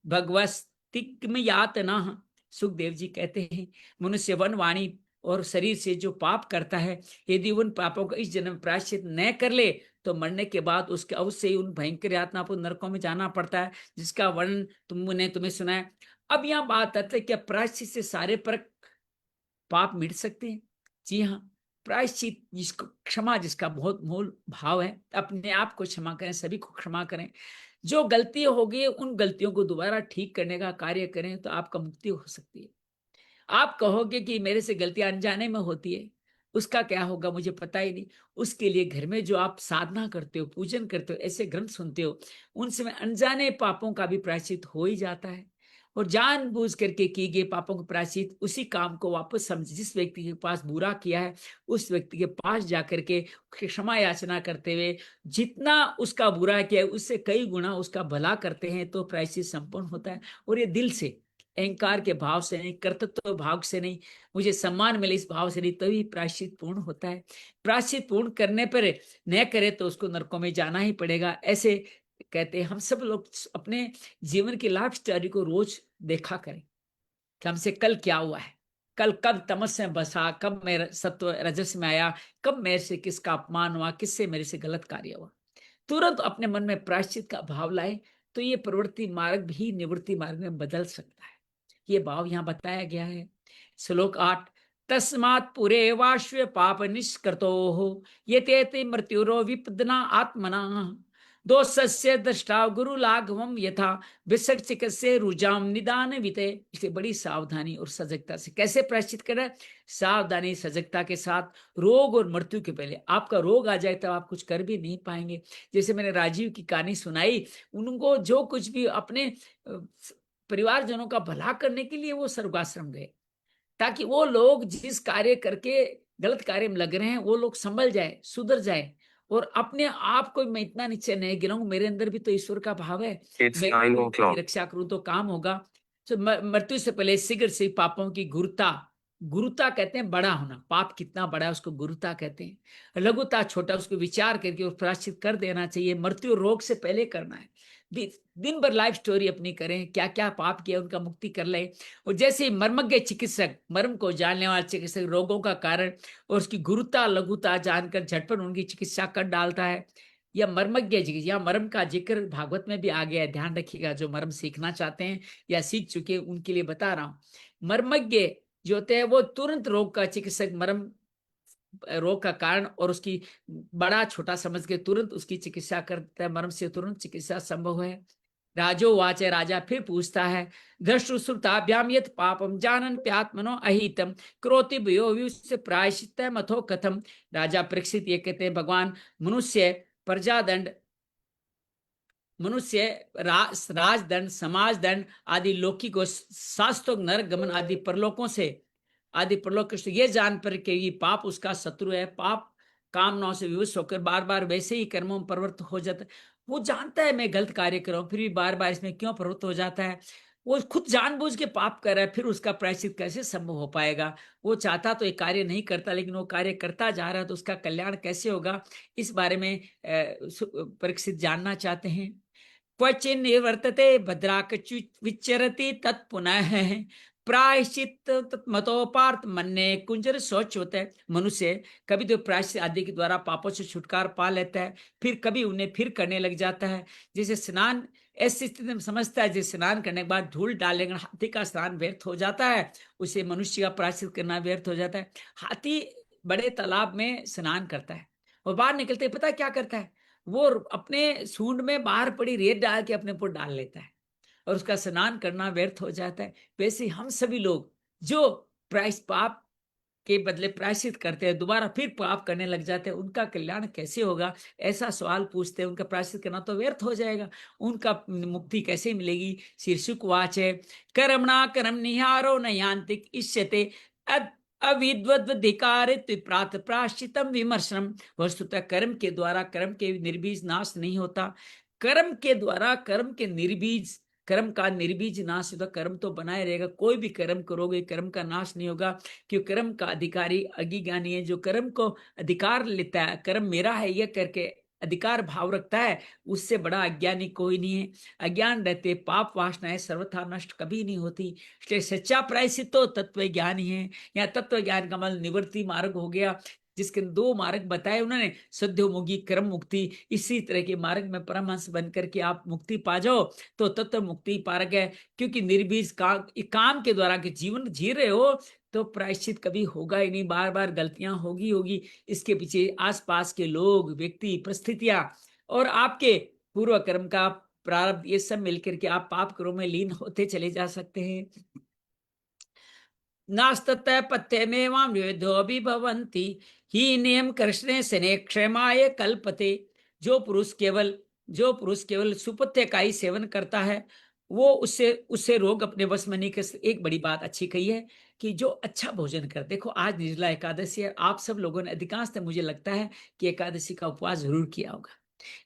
भगवस्तिक्म यातना। सुखदेव जी कहते हैं मनुष्य वन वाणी और शरीर से जो पाप करता है, यदि उन पापों का इस जन्म प्रायश्चित न कर ले तो मरने के बाद उसके अवश्य ही उन भयंकर यातना पर नरकों में जाना पड़ता है, जिसका वर्णन तुम्हें सुना है। अब यहाँ बात आती है कि प्रायश्चित से सारे पर पाप मिट सकते हैं। जी हाँ, प्रायश्चित जिसको क्षमा, जिसका बहुत मूल भाव है, अपने आप को क्षमा करें, सभी को क्षमा करें। जो गलती हो गई उन गलतियों को दोबारा ठीक करने का कार्य करें तो आपका मुक्ति हो सकती है। आप कहोगे कि मेरे से गलतियां अनजाने में होती है, उसका क्या होगा मुझे पता ही नहीं। उसके लिए घर में जो आप साधना करते हो, पूजन करते हो, ऐसे ग्रंथ सुनते हो, उनसे में अनजाने पापों का भी प्रायश्चित हो ही जाता है। और जानबूझ करके किए गए पापों का प्रायश्चित उसी काम को वापस समझ, जिस व्यक्ति के पास बुरा किया है उस व्यक्ति के पास जाकर के क्षमा याचना करते हुए जितना उसका बुरा किया है उससे कई गुना उसका भला करते हैं तो प्रायश्चित संपूर्ण होता है। और ये दिल से, अहंकार के भाव से नहीं, कर्तृत्व भाव से नहीं, मुझे सम्मान मिले इस भाव से नहीं, तभी प्रायश्चित पूर्ण होता है। प्रायश्चित पूर्ण करने पर न करे तो उसको नरकों में जाना ही पड़ेगा। ऐसे कहते हैं हम सब लोग अपने जीवन की लाइफ स्टोरी को रोज देखा करें कि हमसे कल क्या हुआ है, कल कब तमस में बसा, कब मैं सत्व रजस में आया, कब मेरे से किसका अपमान हुआ, किससे मेरे से गलत कार्य हुआ। तुरंत अपने मन में प्रायश्चित का भाव लाए तो ये प्रवृत्ति मार्ग भी निवृत्ति मार्ग में बदल सकता है। ये भाव यहाँ बताया गया है। श्लोक 8 तस्मात् पुरे वाश्व पाप निष्कृतो हो ये मृत्युरो विपदना आत्मना दोषस्य दृष्टा गुरु लाघवम यथा विसर्जिक से रुजाम निदान विते। इसलिए बड़ी सावधानी और सजगता से कैसे प्रायश्चित करें, सावधानी सजगता के साथ। रोग और मृत्यु के पहले, आपका रोग आ जाए तो आप कुछ कर भी नहीं पाएंगे। जैसे मैंने राजीव की कहानी सुनाई, उनको जो कुछ भी अपने परिवारजनों का भला करने के लिए वो स्वर्गाश्रम गए, ताकि वो लोग जिस कार्य करके गलत कार्य में लग रहे हैं वो लोग संभल जाए, सुधर जाए, और अपने आप को मैं इतना नीचे नहीं गिराऊं, मेरे अंदर भी तो ईश्वर का भाव है, मैं रक्षा करूं तो काम होगा। तो मृत्यु से पहले शीघ्र से पापों की घूरता गुरुता कहते हैं बड़ा होना, पाप कितना बड़ा है उसको गुरुता कहते हैं। लघुता छोटा, उसको विचार करके उस प्रायश्चित कर देना चाहिए। मृत्यु रोग से पहले करना है। दिन भर लाइफ स्टोरी अपनी करें, क्या क्या पाप किया उनका मुक्ति कर ले। और जैसे मर्मज्ञ चिकित्सक, मर्म को जानने वाला चिकित्सक रोगों का कारण और उसकी गुरुता लघुता जानकर झटपट उनकी चिकित्सा कर डालता है। या मर्मज्ञ चिकित्सा, या मर्म का जिक्र भागवत में भी आ गया है, ध्यान रखिएगा। जो मर्म सीखना चाहते हैं या सीख चुके हैं उनके लिए बता रहा हूं। मर्मज्ञ जो होते हैं वो तुरंत रोग का चिकित्सक मर्म रोग का कारण और उसकी बड़ा छोटा समझ के तुरंत उसकी चिकित्सा करता है। मर्म से तुरंत चिकित्सा संभव है। राजो वाचे, राजा फिर पूछता है, धृष्टुश्रुताभ्याम यत् पापम जानन प्यात्मनो अहितम क्रोति भयो वियुस्य प्रायश्चित मथो कथम। राजा परीक्षित ये कहते हैं, भगवान मनुष्य प्रजादंड, मनुष्य राजदंड, समाजदंड आदि लौकिक और शास्त्रोक्त नरक गमन आदि परलोकों से, आदि परलोक ये जान पर के ये पाप उसका शत्रु है, पाप कामनाओं से विवश होकर बार बार वैसे ही कर्मों में प्रवृत्त हो जाता है। वो जानता है मैं गलत कार्य कर रहा हूं, फिर भी बार बार इसमें क्यों प्रवृत्त हो जाता है। वो खुद जानबूझ के पाप कर रहा है, फिर उसका प्रायश्चित कैसे संभव हो पाएगा। वो चाहता तो एक कार्य नहीं करता, लेकिन वो कार्य करता जा रहा है, तो उसका कल्याण कैसे होगा, इस बारे में परीक्षित जानना चाहते हैं। क्वचिन निवर्तते भद्राक विचरति तत्पुनः प्रायश्चित मतोपार्थ मन्ने कुंजर सोच होता है। मनुष्य कभी तो प्रायश्चित आदि के द्वारा पापों से छुटकारा पा लेता है, फिर कभी उन्हें फिर करने लग जाता है। जैसे स्नान, ऐसी स्थिति में समझता है जैसे स्नान करने के बाद धूल डालेंगे, हाथी का स्नान व्यर्थ हो जाता है, उसे मनुष्य का प्रायश्चित करना व्यर्थ हो जाता है। हाथी बड़े तालाब में स्नान करता है और बाहर निकलते पता क्या करता है, वो अपने सूंड में बाहर पड़ी रेत डाल के अपने ऊपर डाल लेता है और उसका स्नान करना व्यर्थ हो जाता है। वैसे हम सभी लोग जो पाप के बदले प्रायश्चित करते हैं, दोबारा फिर पाप करने लग जाते हैं, उनका कल्याण कैसे होगा, ऐसा सवाल पूछते हैं। उनका प्रायश्चित करना तो व्यर्थ हो जाएगा, उनका मुक्ति कैसे मिलेगी। शीर्षक वाच है, कर्मणा कर्म निहारो न यांतिक इष्यते अविद्वद्धिकारित प्रात प्राश्चितम विमर्शनम। वस्तुतः कर्म के द्वारा कर्म के निर्बीज नाश नहीं होता। कर्म के द्वारा कर्म के निर्बीज, कर्म का निर्बीज नाश होता, कर्म तो बनाए रहेगा। कोई भी कर्म करोगे कर्म का नाश नहीं होगा, क्योंकि कर्म का अधिकारी अज्ञानी है। जो कर्म को अधिकार लेता है, कर्म मेरा है यह करके अधिकार भाव रखता है, उससे बड़ा अज्ञानी कोई नहीं है। अज्ञान रहते पाप वासनाएं सर्वथा नष्ट कभी नहीं होती। इसलिए सच्चा प्रायश्चित तो तत्व ज्ञान ही है। या तत्व ज्ञान का मतलब निवृत्ति मार्ग हो गया, जिसके दो मार्ग बताए उन्होंने, शुद्धोमुखी कर्म मुक्ति। इसी तरह के मार्ग में परमहंस बनकर के आप मुक्ति पा जाओ तो तत्व मुक्ति पारक है। क्योंकि निर्बीज काम के द्वारा के जीवन जी रहे हो तो प्रायश्चित कभी होगा ही नहीं, बार बार गलतियां होगी। इसके पीछे आसपास के लोग, व्यक्ति, परिस्थितियां और आपके पूर्व कर्म का प्रारब्ध, ये सब मिलकर के आप पाप कर्मों में लीन होते चले जा सकते हैं। नास्तत पथ्य में वाम विविधो भी भवंती ही नियम कृष्ण सने क्षमाय कल्पते। जो पुरुष केवल सुपथ्य का ही सेवन करता है, वो उससे रोग अपने वश में नहीं कर। एक बड़ी बात अच्छी कही है कि जो अच्छा भोजन कर, देखो आज निर्जला एकादशी है, आप सब लोगों ने अधिकांश मुझे लगता है कि एकादशी का उपवास जरूर किया होगा।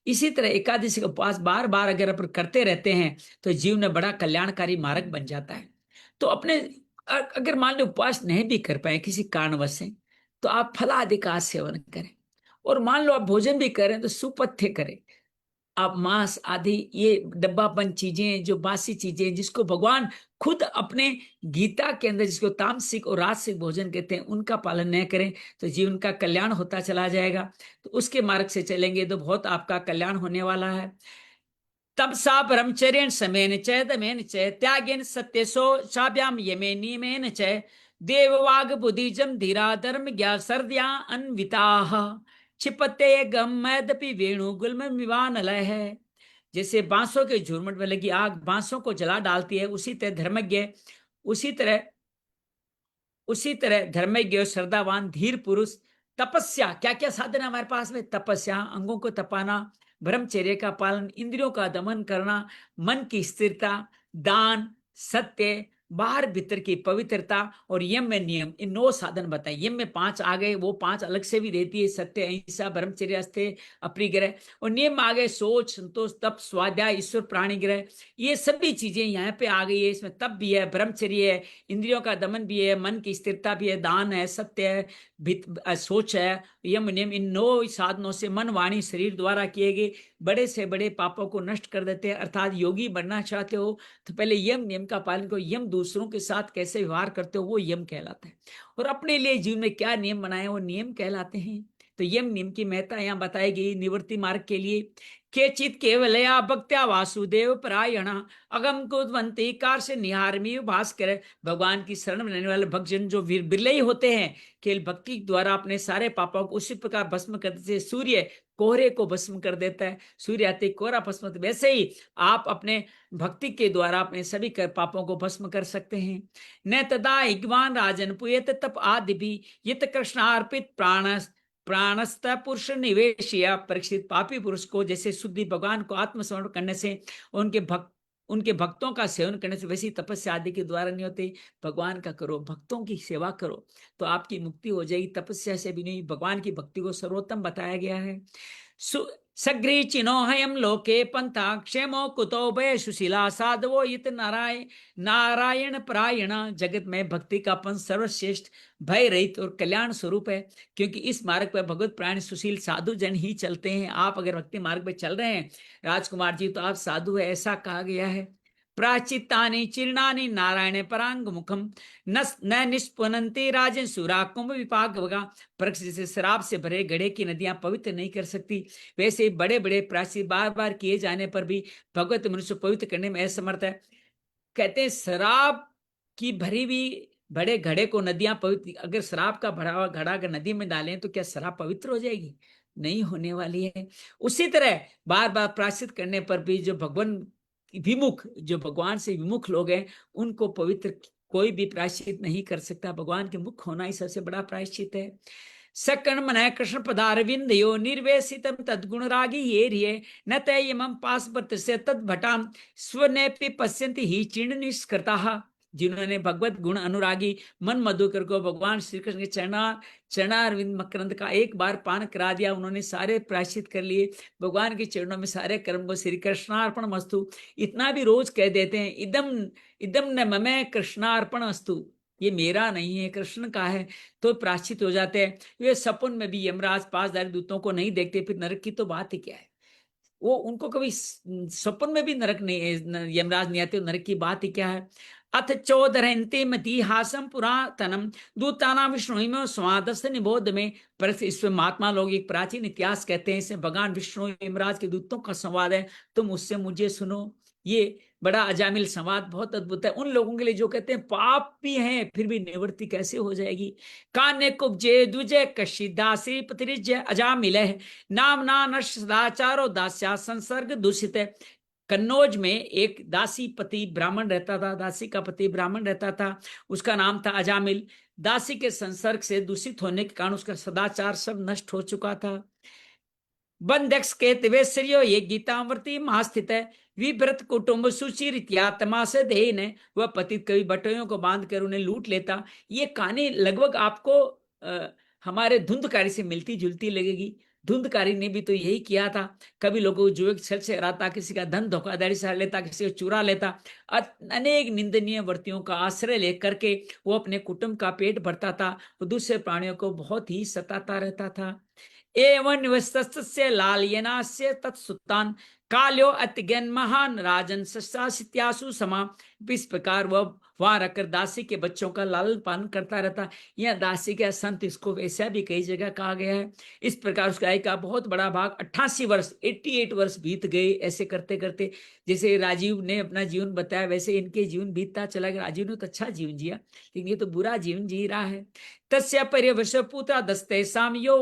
इसी तरह एकादशी का उपवास बार बार अगर अपन करते रहते हैं तो जीवन में बड़ा कल्याणकारी मार्ग बन जाता है। तो अपने अगर मान लो उपवास नहीं भी कर पाए किसी कारणवश से, तो आप फलादि का सेवन करें। और मान लो आप भोजन भी करें तो सुपथ्य करें। आप मांस आदि ये डब्बाबंद चीजें, जो बासी चीजें, जिसको भगवान खुद अपने गीता के अंदर जिसको तामसिक और राजसिक भोजन कहते हैं, उनका पालन न करें तो जीवन का कल्याण होता चला जाएगा। तो उसके मार्ग से चलेंगे तो बहुत आपका कल्याण होने वाला है। तब सा ब्रह्मचर्य समेन च दमेन च त्यागेन सत्यसो शाभ्याम यमे नियमेन च देववाग बुद्धिजम धीरा धर्म ज्ञा सर्द्या अन्विता क्षिपते गम मैदपि वेणु गुलम विवान लय है। जैसे बांसों के झुरमुट में लगी आग बांसों को जला डालती है, उसी तरह धर्मज्ञ, उसी तरह उसी तरह धर्मज्ञ और श्रद्धावान धीर पुरुष तपस्या, क्या क्या साधन है हमारे पास में, तपस्या, अंगों को तपाना, ब्रह्मचर्य का पालन, इंद्रियों का दमन करना, मन की स्थिरता, दान, सत्य, बाहर भीतर की पवित्रता और यम में नियम, इन 9 साधन बताए। यम में 5 आ गए, वो 5 अलग से भी देती है, सत्य, अहिंसा, ब्रह्मचर्य, अस्त्य, अपरिग्रह। और नियम आ गए सोच, संतोष, तप, स्वाध्याय, ईश्वर, प्राणिग्रह, ये सभी चीजें यहाँ पे आ गई है। इसमें तप भी है, ब्रह्मचर्य है, इंद्रियों का दमन भी है, मन की स्थिरता भी है, दान है, सत्य है, सोच है, यम नियम। इन 9 साधनों से मन, वाणी, शरीर द्वारा किए गए बड़े से बड़े पापों को नष्ट कर देते हैं। अर्थात योगी बनना चाहते हो तो पहले यम नियम का पालन करो। यम दूसरों के साथ कैसे व्यवहार करते हो वो यम कहलाता है, और अपने लिए जीवन में क्या नियम बनाए वो नियम कहलाते हैं। तो यम नियम की महत्ता यहाँ बताई गई। निवृत्ति मार्ग के लिए केचित केवलया भक्त्या वासुदेव परायण अगम कुदवंती कार से निहारमी भास्कर। भगवान की शरण में रहने वाले भक्तजन जो बिरले ही होते हैं, केवल भक्ति द्वारा अपने सारे पापों को उसी प्रकार भस्म कर देते। सूर्य कोहरे को भस्म कर देता है, सूर्य आते कोहरा भस्म, वैसे ही आप अपने भक्ति के द्वारा अपने सभी कर पापों को भस्म कर सकते हैं। न तदा इग्वान राजन पुयत तप आदि भी यत कृष्णार्पित प्राणस्थ पुरुष निवेशिया। परीक्षित, पापी पुरुष को जैसे शुद्धि भगवान को आत्मसमर्पण करने से, उनके भक्तों का सेवन करने से, वैसी तपस्या आदि के द्वारा नहीं होते। भगवान का करो, भक्तों की सेवा करो तो आपकी मुक्ति हो जाएगी। तपस्या से भी नहीं, भगवान की भक्ति को सर्वोत्तम बताया गया है। सग्री चिनो हयम लोके पंथा क्षेमो कुतो भय सुशीला साधवो इत नारायण परायण। जगत में भक्ति का पंथ सर्वश्रेष्ठ, भय रहित और कल्याण स्वरूप है, क्योंकि इस मार्ग पर भगवत प्राण सुशील साधु जन ही चलते हैं। आप अगर भक्ति मार्ग पर चल रहे हैं राजकुमार जी तो आप साधु है, ऐसा कहा गया है। प्राचितानि चीर्णानि नारायण परांग मुखम न निष्पुनन्ति राजन सुरा कुंभ विपाक वगा। परीक्षित, जैसे शराब से भरे घड़े की नदियां पवित्र नहीं कर सकती, वैसे ही बड़े बड़े प्रायश्चित बार बार किए जाने पर भी भगवत मनुष्य पवित्र करने में असमर्थ है। कहते हैं शराब की भरी हुई बड़े घड़े को नदियां पवित्र, अगर शराब का भरा हुआ घड़ा अगर नदी में डालें तो क्या शराब पवित्र हो जाएगी? नहीं होने वाली है। उसी तरह बार बार प्रायश्चित करने पर भी जो भगवान विमुख, जो भगवान से विमुख लोग हैं, उनको पवित्र कोई भी प्रायश्चित नहीं कर सकता। भगवान के मुख होना ही सबसे बड़ा प्रायश्चित है। सकण मन कृष्ण पदारविंदयो निर्वेशितम तद्गुण रागी ये रिये न तयमं पासपत्र से तद भटाम स्वनेपि पश्यन्ति ही चीर्ण निष्कृता। जिन्होंने भगवत गुण अनुरागी मन मधुकर को भगवान श्री कृष्ण के चरणारविंद मकरंद का एक बार पान करा दिया, उन्होंने सारे प्रायश्चित कर लिए। भगवान के चरणों में सारे कर्म को श्री कृष्णार्पण मस्तु इतना भी रोज कह देते हैं, इदम इदम न ममे कृष्णार्पण अस्तु, ये मेरा नहीं है कृष्ण का है, तो प्रायश्चित हो जाते हैं। वे सपन में भी यमराज पासधारी दूतों को नहीं देखते, फिर नरक की तो बात ही क्या है। वो उनको कभी सपन में भी नरक नहीं, यमराज नहीं आते, नरक की बात ही क्या है। अथ चौदरंते मतिहासम पुरातनम दूताना विष्णु में स्वादस्त निबोध में। पर इसमें महात्मा लोग एक प्राचीन इतिहास कहते हैं, इसमें भगवान विष्णु यमराज के दूतों का संवाद है, तुम उससे मुझे सुनो। ये बड़ा अजामिल संवाद बहुत अद्भुत है उन लोगों के लिए जो कहते हैं पाप भी हैं फिर भी निवृत्ति कैसे हो जाएगी। कान्य कुब्जे दुजय कशी दासी पतिरिज अजामिल है नाम ना सदाचारो दास्या संसर्ग दूषित है। कन्नौज में एक दासी पति ब्राह्मण रहता था, दासी का पति ब्राह्मण रहता था, उसका नाम था अजामिल। दासी के संसर्ग से दूषित होने के कारण उसका सदाचार सब नष्ट हो चुका था। बंदक्ष के तिवेश्वरियो ये गीतामृति महास्थित है विभ्रत कुटुंब सुचिरित्यात्मा से देन है। वह पतित कवि बटोयों को बांध कर उन्हें लूट लेता। ये कहानी लगभग आपको हमारे धुंधकारी से मिलती जुलती लगेगी। धुंधकारी ने भी तो यही किया था, कभी लोगों को जुए छल से हराता, किसी का धन धोखाधड़ी से लेता, किसी को चुरा लेता, अनेक निंदनीय वर्तियों का आश्रय लेकर के वो अपने कुटुंब का पेट भरता था, वो दूसरे प्राणियों को बहुत ही सताता रहता था। एवं निवस्तस्य लालयनास्य तत्सुतान काल्यो अत्यज्ञान महान राजन सत्यासु समा। इस प्रकार वह वहां रखकर दासी के बच्चों का लालन पालन करता रहता। यह दासी का संत, इसको वैसा भी कई जगह कहा गया है। इस प्रकार उसका आयु का बहुत बड़ा भाग 88 वर्ष 88 वर्ष बीत गए ऐसे करते करते। जैसे राजीव ने अपना जीवन बताया वैसे इनके जीवन बीतता चला गया। राजीव ने तो अच्छा जीवन जिया, लेकिन ये तो बुरा जीवन जी रहा है। तस्य पर्यवश पुत्र दस्ते सामयो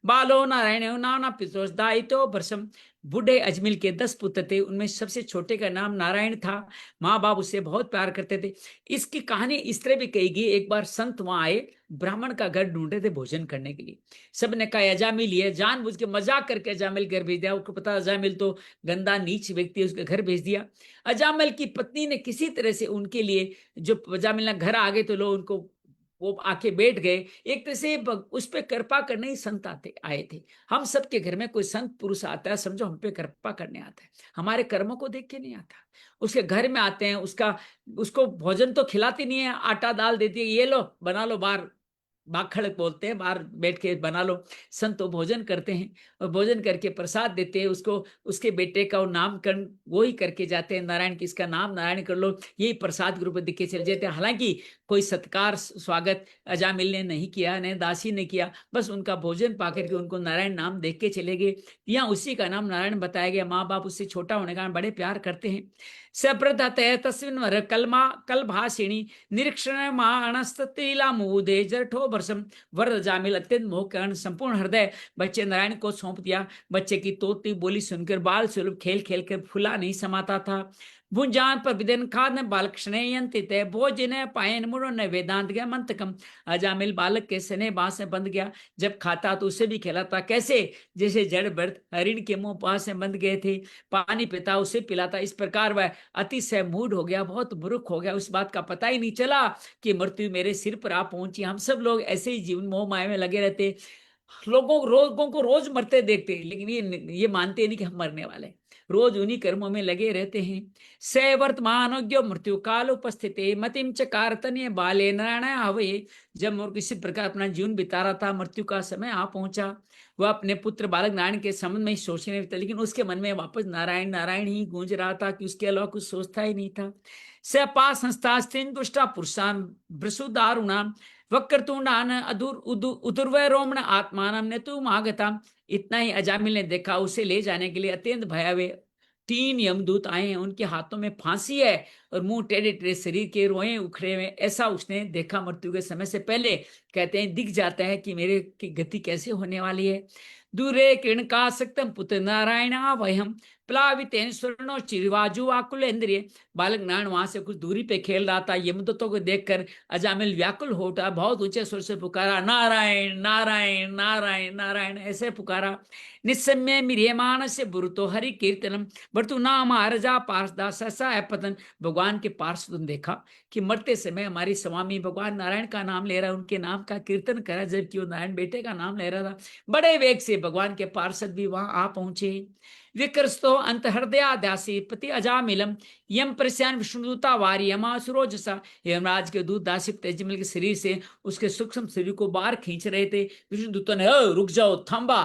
बालो नारायण नाना पितरोस दायितो वर्षम। बूढ़े अजमिल के 10 पुत्र थे, उनमें सबसे छोटे का नाम नारायण था। माँ बाप उससे बहुत प्यार करते थे। इसकी कहानी इस तरह भी कही गई, एक बार संत वहां आए, ब्राह्मण का घर ढूंढ रहे थे भोजन करने के लिए। सबने कहा अजामिल है, जानबूझ के मजाक करके अजामिल घर भेज दिया। उसको पता अजामिल तो गंदा नीच व्यक्ति है, उसके घर भेज दिया। अजामिल की पत्नी ने किसी तरह से उनके लिए, जो अजामिल ना घर आ गए तो लोग उनको, वो आके बैठ गए। एक तरह से उस पर कृपा करने ही संत आते आए थे। हम सबके घर में कोई संत पुरुष आता है, समझो हम पे कृपा करने आता है, हमारे कर्मों को देख के नहीं आता। उसके घर में आते हैं, उसको भोजन तो खिलाती नहीं है, आटा दाल देती है, ये लो बना लो, बाहर बाखड़ बोलते हैं, बाहर बैठ के बना लो। संत तो भोजन करते हैं और भोजन करके प्रसाद देते हैं उसको, उसके बेटे का नामकरण वो ही करके जाते हैं, नारायण की इसका नाम नारायण कर लो, यही प्रसाद के रूप में दिखे चले जाते हैं। हालांकि कोई सत्कार स्वागत अजामिल ने नहीं किया, न दासी ने किया, बस उनका भोजन पा करके उनको नारायण नाम देख के चले गए। यहाँ उसी का नाम नारायण बताया गया। माँ बाप उससे छोटा होने का बड़े प्यार करते हैं। सप्रदत तस्मिन वर कलमा कल भाषिणी निरीक्षण माणस्तला मुदे जठो वर्षम वर जामिल अत्यंत मोह कारण संपूर्ण हृदय बच्चे नारायण को सौंप दिया। बच्चे की तोती बोली सुनकर बाल स्वरूप खेल खेल कर फुला नहीं समाता था। भुंजान पर विदन खाद न बालक स्नेयंतित भोजन पायन मुरो न वेदांत गया मंतकम। अजामिल बालक के स्नेह बांस में बंध गया, जब खाता तो उसे भी खिलाता, कैसे जैसे जड़ बर्द हरिण के मुंह पास में बंध गए थे, पानी पिता उसे पिलाता। इस प्रकार वह अतिशय मूड हो गया, बहुत बुरुक हो गया, उस बात का पता ही नहीं चला कि मृत्यु मेरे सिर पर आ पहुंची। हम सब लोग ऐसे ही जीवन मोह माया में लगे रहते, लोगों को रोज मरते देखते, लेकिन ये मानते नहीं कि हम मरने वाले, रोज उन्हीं कर्मों में लगे रहते हैं। स वर्तमानोग्यो मृत्यु काल उपस्थित मतिम च कारतन्य बाले नारायण हवे। जब और किसी प्रकार अपना जीवन बिता रहा था, मृत्यु का समय आ पहुंचा। वह अपने पुत्र बालक नारायण के संबंध में ही सोचने लगता, लेकिन उसके मन में वापस नारायण नारायण ही गूंज रहा था, कि उसके अलावा कुछ सोचता ही नहीं था। स पा संस्था दुष्टा पुरुषान भ्रसुदारुणाम वक्रतुंडान उदुर्वय रोमण आत्मान ने तुम आगता। इतना ही अजामिल ने देखा, उसे ले जाने के लिए अत्यंत भयावह 3 यमदूत आए हैं, उनके हाथों में फांसी है और मुंह टेढ़े टेढ़े, शरीर के रोए उखड़े हुए, ऐसा उसने देखा मृत्यु के समय से पहले। कहते हैं दिख जाता है कि मेरे की गति कैसे होने वाली है। दूरे किरण का सक्तम पुत्र नारायण वयम प्लावित स्वर्णो चिरवाजु आकुल इंद्रिय। बालक नारायण वहां से कुछ दूरी पे खेल रहा था, यमदूतों को देखकर अजामिल व्याकुल हो उठा, बहुत ऊंचे स्वर से पुकारा, नारायण नारायण नारायण नारायण, ऐसे पुकारा। निस्सम्य मिरियमान से बुरुतो हरि कीर्तनम बर्तु नाम आरजा पार्षदा ससा है पतन। भगवान के पार्षद देखा कि मरते समय हमारी स्वामी भगवान नारायण का नाम ले रहा है, उनके नाम का कीर्तन करा, जबकि वो नारायण बेटे का नाम ले रहा था। बड़े वेग से भगवान के पार्षद भी वहां आ पहुंचे। विक्रस्तो अंत हृदयादासी पति अजामिलम यम प्रस्यान विष्णुदूता वारी यमासुरोजसा। यमराज के दूत दासिक तेजमल के शरीर से उसके सूक्ष्म शरीर को बाहर खींच रहे थे। विष्णुदूतों ने रुक जाओ, थम्बा,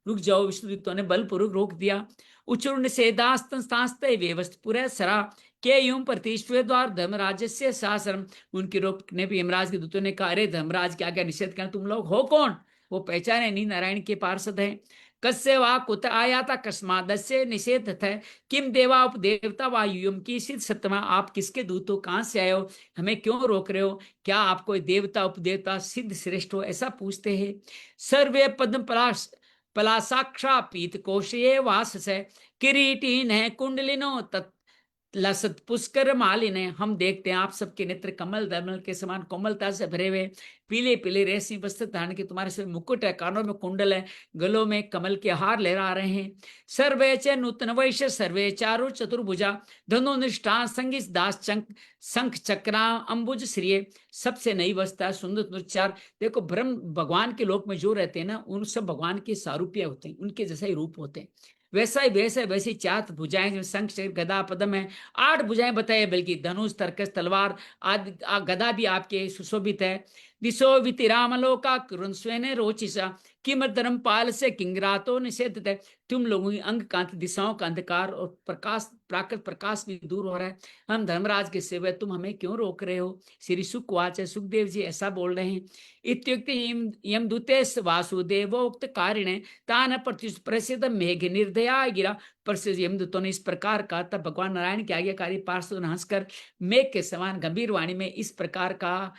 रुक जाओ, विष्णुदूतों ने बलपूर्वक रोक दिया। उच्चूर्ण से दास्ते व्यवस्थ पूरे सरा के यूं प्रतिष्ठित द्वार धर्मराज से शासनम। उनकी रोकने पर यमराज के दूतों ने कहा, अरे धर्मराज क्या क्या निषेध करना, तुम लोग हो कौन? वो पहचाने नहीं, नारायण के पार्षद हैं। कस्य वा कुत आया था कस्मादस्य निषेध था किम देवा उपदेवता वा युम की सिद्ध सत्मा। आप किसके दूत हो, कहां से आए हो, हमें क्यों रोक रहे हो, क्या आप कोई देवता उपदेवता सिद्ध श्रेष्ठ हो, ऐसा पूछते हैं। सर्वे पद्म पलासाक्षा पीत कोशे वास से किरीटी न कुंडलिनो तत् लसत पुष्कर मालिने। हम देखते हैं आप सबके नेत्र कमल दमल के समान कोमलता से भरे हुए, पीले पीले रेशमी वस्त्र धारण के, तुम्हारे सिर मुकुट है, कानों में कुंडल है, गलों में कमल के हार लहरा रहे हैं। सर्वे च नूतन वैश्य सर्वे चारु चतुर्भुजा धनुनिष्ठा संगीत दास शंख चक्रा अंबुज श्रिय। सबसे नई वस्त्र, सुंदर चार। देखो ब्रह्म भगवान के लोक में जो रहते हैं ना, उन सब भगवान के सारूप्य होते हैं, उनके जैसा ही रूप होते हैं। वैसा ही वैसी 4 भुजाएं, शंख गदा पद्म है। 8 भुजाएं बताए, बल्कि धनुष तरकस तलवार आदि गदा भी आपके सुशोभित है। दिशो वितिरामलोका कुरुन स्वेन रोचिसा किम धर्मपाल से किंगरातो निषेध है। तुम लोगों की अंग कांति दिशाओं का अंधकार और प्रकाश, प्राकृत प्रकाश भी दूर हो रहा है। हम धर्मराज के सेवक, तुम हमें क्यों रोक रहे हो? श्री सुखवाच है, सुखदेव जी ऐसा बोल रहे हैं। इत्युक्त यमदूते वासुदेवोक्त कारिणे तान प्रसिद्ध मेघ निर्दया गिरा। प्रसिद्ध यमदूतों ने इस प्रकार कहा, तब भगवान नारायण के आज्ञाकारी पार्षद हंसकर मेघ के समान गंभीर वाणी में इस प्रकार का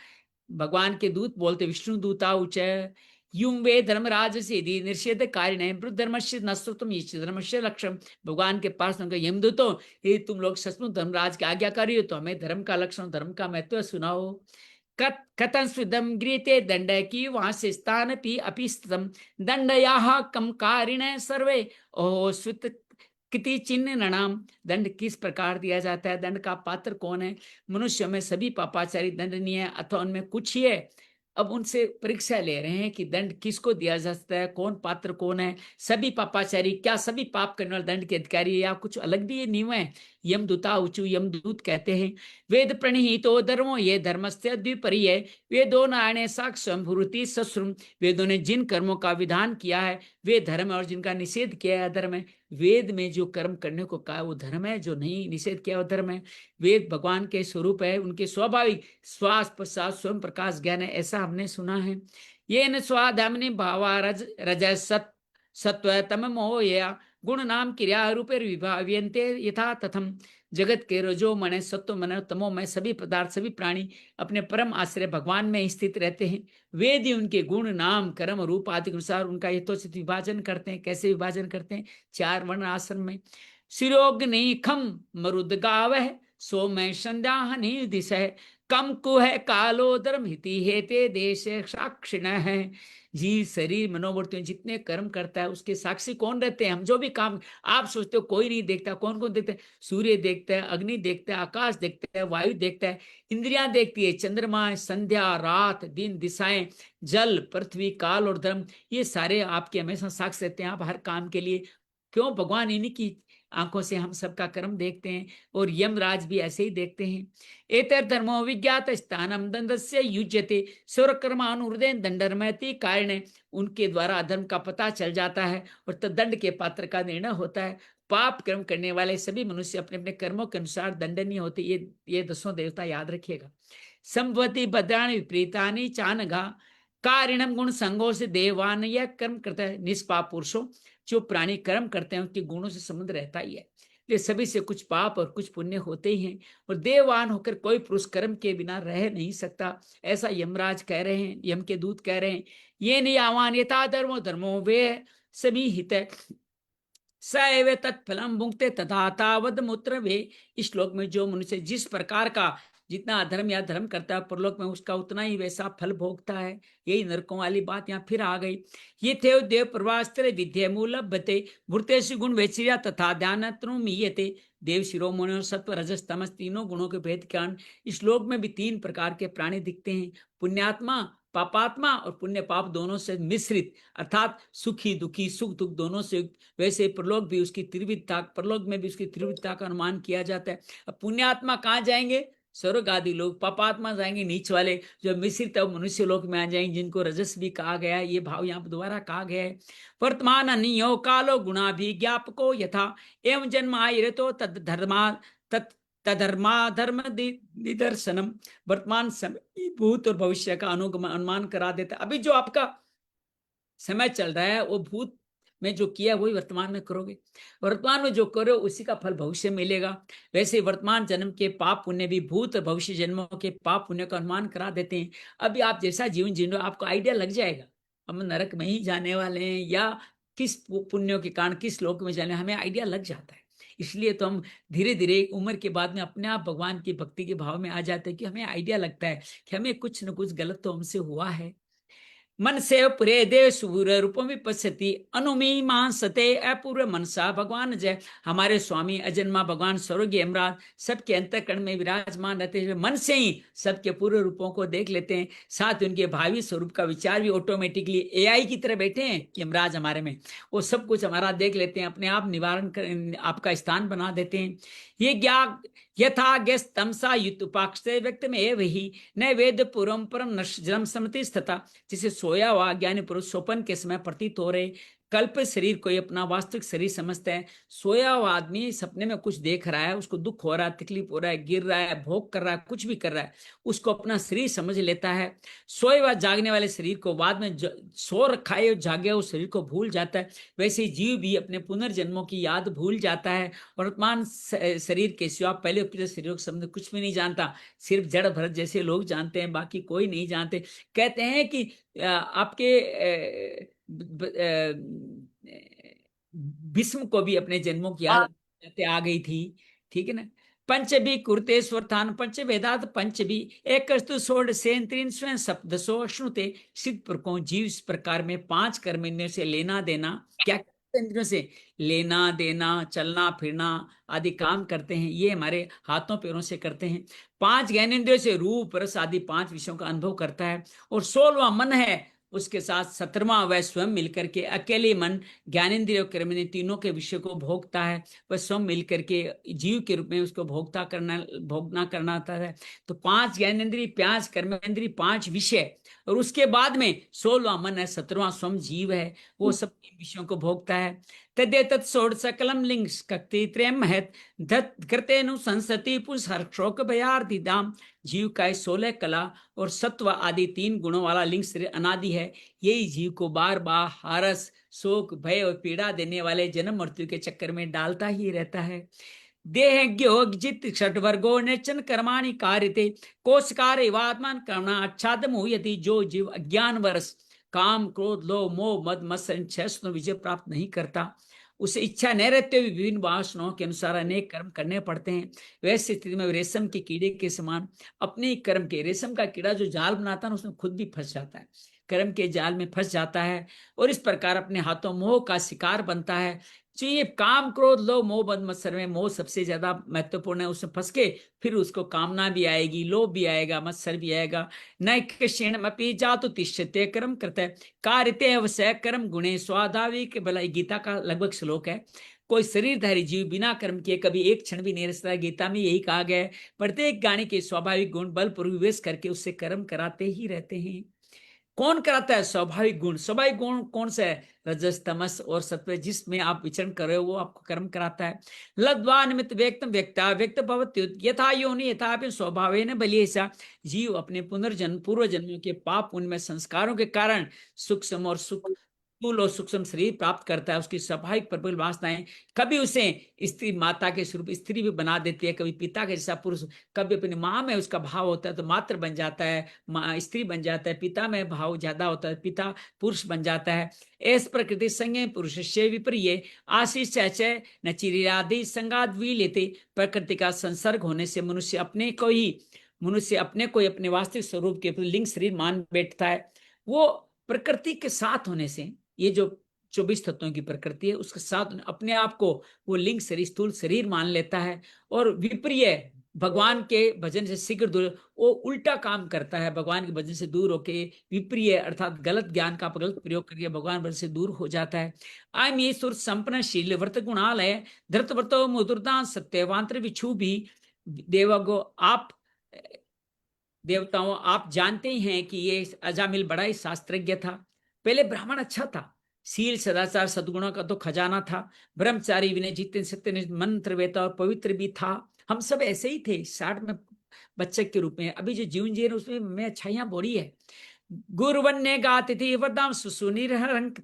भगवान के दूत बोलते, विष्णु दूता उच्च युं वे धर्मराज से निषेध कार्य धर्मस्य नस्तुम धर्मस्य लक्षण। भगवान के पास उनका यमदूतो, ये तुम लोग सचमुच धर्मराज की आज्ञाकारी हो तो हमें धर्म का लक्षण, धर्म का महत्व सुनाओ। कथं स्विदम गृहीते दंड की वहां से स्थान पी अपि स्तम दंडयाः कम कारिण सर्वे ओह स्वित किति चिन्ह नणाम। दंड किस प्रकार दिया जाता है, दंड का पात्र कौन है। मनुष्य में सभी पापाचारी दंडनीय है अथवा उनमें कुछ ही है। अब उनसे परीक्षा ले रहे हैं कि दंड किसको दिया जा सकता है, कौन पात्र कौन है। सभी पापाचारी, क्या सभी पाप करने वाले दंड के अधिकारी, या कुछ अलग भी ये नियम है। यमदूता ऊचु यमदूत कहते हैं वेद प्रणीतो धर्मो ये धर्मस्य द्विपरीय वेदो नारायण साक्ष्यम भूति सश्रुम। वेदों ने जिन कर्मों का विधान किया है वे धर्म है, और जिनका निषेध किया है अधर्म है। वेद में जो कर्म करने को कहा वो धर्म है, जो नहीं निषेध किया वो धर्म है। वेद भगवान के स्वरूप है, उनके स्वाभाविक श्वास प्रश्वास स्वयं प्रकाश ज्ञान है, ऐसा हमने सुना है। ये न स्वाधामनि भावा रज सत्व तम मोह गुण नाम क्रिया रूपे विभाव्यन्ते यथा तथम। जगत के रजो मन सत्व मन तमो में सभी पदार्थ सभी प्राणी अपने परम आश्रय भगवान में स्थित रहते हैं। वेद ही उनके गुण नाम कर्म रूप आदि के अनुसार उनका यथोचित विभाजन करते हैं। कैसे विभाजन करते हैं, 4 वर्ण आश्रम में। शिरोग्नि खम मरुद गावह सो में संध्याहनि दिशह कम कुह कालो धर्म हिति हेते देश साक्षिण है। जी शरीर मनोवृत्तियों जितने कर्म करता है उसके साक्षी कौन रहते हैं। हम जो भी काम, आप सोचते हो कोई नहीं देखता, कौन कौन देखता है। सूर्य देखता है, अग्नि देखता है, आकाश देखता है, वायु देखता है, इंद्रियां देखती है, चंद्रमा, संध्या, रात, दिन, दिशाएं, जल, पृथ्वी, काल और धर्म, ये सारे आपके हमेशा साक्षी रहते हैं। आप हर काम के लिए क्यों, भगवान इन्हीं की आंखों से हम सबका कर्म देखते हैं, और यमराज भी ऐसे ही देखते हैं। एतर धर्मो विज्ञात स्थानम दंडस्य युज्यते स्वकर्मानुहृदय दंडरमयति कारण। उनके द्वारा अधर्म का पता चल जाता है और तब दंड के पात्र का निर्णय होता है। पाप कर्म करने वाले सभी मनुष्य अपने अपने कर्मों के अनुसार दंडनीय होते। ये 10 देवता याद रखिएगा। संभवती भद्राणी विपरीतानि चानघा कारिणम गुण संगो से देवान यह कर्म करता है। निष्पाप पुरुषों, जो प्राणी कर्म करते हैं उनके गुणों से संबंध रहता ही है। ये सभी से कुछ पाप और कुछ पुण्य होते ही हैं, और देवान होकर कोई पुरुष कर्म के बिना रह नहीं सकता, ऐसा यमराज कह रहे हैं, यम के दूत कह रहे हैं। ये नहीं आवान यथा धर्मो धर्मो वे सभी हित सैव तत्फलम भुंगते तथा तावद मूत्र वे। इस श्लोक में जो मनुष्य जिस प्रकार का जितना अधर्म या धर्म करता है परलोक में उसका उतना ही वैसा फल भोगता है। यही नरकों वाली बात यहाँ फिर आ गई। ये थे देव प्रवास्त्र विद्या मूल बते भूतेषु गुण वैचिर्या तथा ध्यान मीयते। देव शिरोमणि और सत्व रजस तमस तीनों गुणों के भेद के कारण इस श्लोक में भी 3 प्रकार के प्राणी दिखते हैं। पुण्यात्मा, पापात्मा और पुण्य पाप दोनों से मिश्रित, अर्थात सुखी दुखी सुख दुख दोनों से युक्त। वैसे परलोक भी उसकी त्रिविधता, परलोक में भी उसकी त्रिविधता का अनुमान किया जाता है। अब पुण्यात्मा कहाँ जाएंगे, स्वर्ग आदि लोग। पापात्मा जाएंगे नीच वाले, जो मिश्रित है मनुष्य लोक में आ जाएंगे, जिनको रजस भी कहा गया है। ये भाव यहाँ दोबारा कहा गया है। वर्तमान अनियो कालो गुणा भी ज्ञापको यथा एवं जन्म आयतो तद धर्मा तधर्मा धर्म निदर्शनम। वर्तमान समय भूत और भविष्य का अनुमान करा देता है। अभी जो आपका समय चल रहा है वो भूत में जो किया वही वर्तमान में करोगे, वर्तमान में जो करो उसी का फल भविष्य में मिलेगा। वैसे वर्तमान जन्म के पाप पुण्य भी भूत और भविष्य जन्मों के पाप पुण्य का अनुमान करा देते हैं। अभी आप जैसा जीवन जी रहे हो आपको आइडिया लग जाएगा हम नरक में ही जाने वाले हैं या किस पुण्यों के कारण किस लोक में जाने, हमें आइडिया लग जाता है। इसलिए तो हम धीरे धीरे उम्र के बाद में अपने आप भगवान की भक्ति के भाव में आ जाते हैं कि हमें आइडिया लगता है कि हमें कुछ न कुछ गलत तो हमसे हुआ है। मन से पुरे देव सूर रूपम विपश्यति अनुमीमांसते अपूर्व मनसा। भगवान जय हमारे स्वामी अजन्मा भगवान स्वर्गीय यमराज सबके अंतःकरण में विराजमान रहते हैं। मन से ही सबके पूर्व रूपों को देख लेते हैं, साथ उनके भावी स्वरूप का विचार भी ऑटोमेटिकली एआई की तरह बैठे हैं यमराज हमारे में, वो सब कुछ हमारा देख लेते हैं, अपने आप निवारण कर आपका स्थान बना देते हैं। ये ज्ञान यथा गैस तमसा युत उपाक्ष व्यक्त में वही न वेद पूर्वम परम जन्म समति स्थिता। जिसे सोया हुआ ज्ञानी पुरुष स्वपन के समय प्रतीत हो रहे कल्प शरीर को ही अपना वास्तविक शरीर समझते हैं। सोया हुआ आदमी सपने में कुछ देख रहा है, उसको दुख हो रहा है, तकलीफ हो रहा है, गिर रहा है, भोग कर रहा है, कुछ भी कर रहा है, उसको अपना शरीर समझ लेता है। सोए हुआ जागने वाले शरीर को बाद में सो रखा है, जागे उस शरीर को भूल जाता है। वैसे ही जीव भी अपने पुनर्जन्मों की याद भूल जाता है। वर्तमान शरीर के सिवा पहले उपयुक्त शरीरों के संबंध कुछ भी नहीं जानता। सिर्फ जड़ भरत जैसे लोग जानते हैं, बाकी कोई नहीं जानते। कहते हैं कि आपके भीष्म को भी अपने जन्मों की याद आ गई थी। ठीक है ना। पंचभी कुरुतेश्वर थान पंच वेदात पंचभी एक सोड सेन तीन स्वयं सप्तसो अश्नुते सिद्ध प्रको जीव। इस प्रकार में 5 कर्म इंद्रियों से लेना देना, क्या इंद्रियों से लेना देना, चलना फिरना आदि काम करते हैं, ये हमारे हाथों पैरों से करते हैं। 5 ज्ञानेंद्रियों से रूप रस आदि 5 विषयों का अनुभव करता है। और 16वां मन है, उसके साथ 17वां वह स्वयं मिलकर के अकेले मन ज्ञानेंद्रिय और कर्मेंद्रिय तीनों के विषय को भोगता है। वह स्वयं मिलकर के जीव के रूप में उसको भोगना करना आता है। तो 5 ज्ञानेंद्रिय, 5 कर्मेंद्रिय, 5 विषय, और उसके बाद में 16वां मन है, 17वां स्वयं जीव है, वो सब विषयों को भोगता है। तदेतत् षोड सकलम लिंग शक्ति त्रयम महत धत कृतेनु संसति पुरुष हर्षोक भयार्ति दाम। जीव का 16 कला और सत्व आदि 3 गुणों वाला लिंग शरीर अनादि है। यही जीव को बार बार हारस, शोक, भय और पीड़ा देने वाले जन्म मृत्यु के चक्कर में डालता ही रहता है। देह जित षटवर्गो निचन कर्माणि कार्यते कोशकार एवात्मान कर्मणा आच्छादम हुयति। जो जीव अज्ञान वर्ष काम क्रोध लोभ मोह मद मत्सर विजय प्राप्त नहीं करता, उसे इच्छा न रहते हुए विभिन्न वासनाओं के अनुसार अनेक कर्म करने पड़ते हैं। वैसी स्थिति में रेशम के कीड़े के समान अपने ही कर्म के, रेशम का कीड़ा जो जाल बनाता है उसमें खुद भी फंस जाता है, कर्म के जाल में फंस जाता है, और इस प्रकार अपने हाथों मोह का शिकार बनता है। तो ये काम क्रोध लोभ मोह मद मत्सर में मोह सबसे ज्यादा महत्वपूर्ण है। उसमें फंस के फिर उसको कामना भी आएगी, लोभ भी आएगा, मत्सर भी आएगा। न क्षीणमपि जातु तिष्ठते कर्म कृते कार्यते अवश्य कर्म गुणे स्वाभाविक भला। गीता का लगभग श्लोक है। कोई शरीरधारी जीव बिना कर्म किए कभी एक क्षण भी नहीं रहता। गीता में यही कहा गया है, प्रत्येक प्राणी के स्वाभाविक गुण बलपूर्वक विवेश करके उससे कर्म कराते ही रहते हैं। कौन कराता है? स्वाभाविक गुण। स्वाभाविक गुण कौन सा है? रजस तमस और सत्व, जिसमें आप विचरण कर रहे हो वो आपको कर्म कराता है। लद्वा निमित्त व्यक्तम व्यक्ता व्यक्त भवत्युत यथा योनि यथा स्वभावेन बलियसा। जीव अपने पुनर्जन्म पूर्व जन्मों के पाप उनमें संस्कारों के कारण सूक्ष्म और स्थूल और सूक्ष्म शरीर प्राप्त करता है। उसकी स्वाभाविक प्रबल वासनाएं कभी उसे स्त्री माता के स्वरूप स्त्री भी बना देती है, कभी पिता के जैसा पुरुष, कभी अपनी माँ में उसका भाव होता है तो मातृ बन जाता है, माँ स्त्री बन जाता है, पिता में भाव ज्यादा होता है पिता पुरुष बन जाता है। एस प्रकृति संज्ञ पुरुष से विपर्य आशीष न चिरादि संगाद भी लेते। प्रकृति का संसर्ग होने से मनुष्य अपने को ही अपने वास्तविक स्वरूप के लिंग शरीर मान बैठता है। वो प्रकृति के साथ होने से, ये जो 24 तत्वों की प्रकृति है उसके साथ अपने आप को वो लिंग शरीर स्थूल शरीर मान लेता है। और विप्रिय भगवान के भजन से शीघ्र दूर, वो उल्टा काम करता है। भगवान के भजन से दूर होके विप्रिय अर्थात गलत ज्ञान का गलत प्रयोग करके भगवान भजन से दूर हो जाता है। आयम ये सुर संपन्नशील व्रत गुणालय धृत व्रतो मुदुर्दान सत्यवांतर विक्षु भी देवगो। आप देवताओं, आप जानते ही हैं कि ये अजामिल बड़ा ही शास्त्रज्ञ था। पहले ब्राह्मण अच्छा था, शील सदाचार सद्गुणों का तो खजाना था, ब्रह्मचारी विनय जितने सत्य मंत्र वेता और पवित्र भी था। हम सब ऐसे ही थे 60 में बच्चे के रूप में। अभी जो जीवन जी उसमें में अच्छाइयां बड़ी है। गुरुवन्य गाति थी वरदाम सुनिरहंक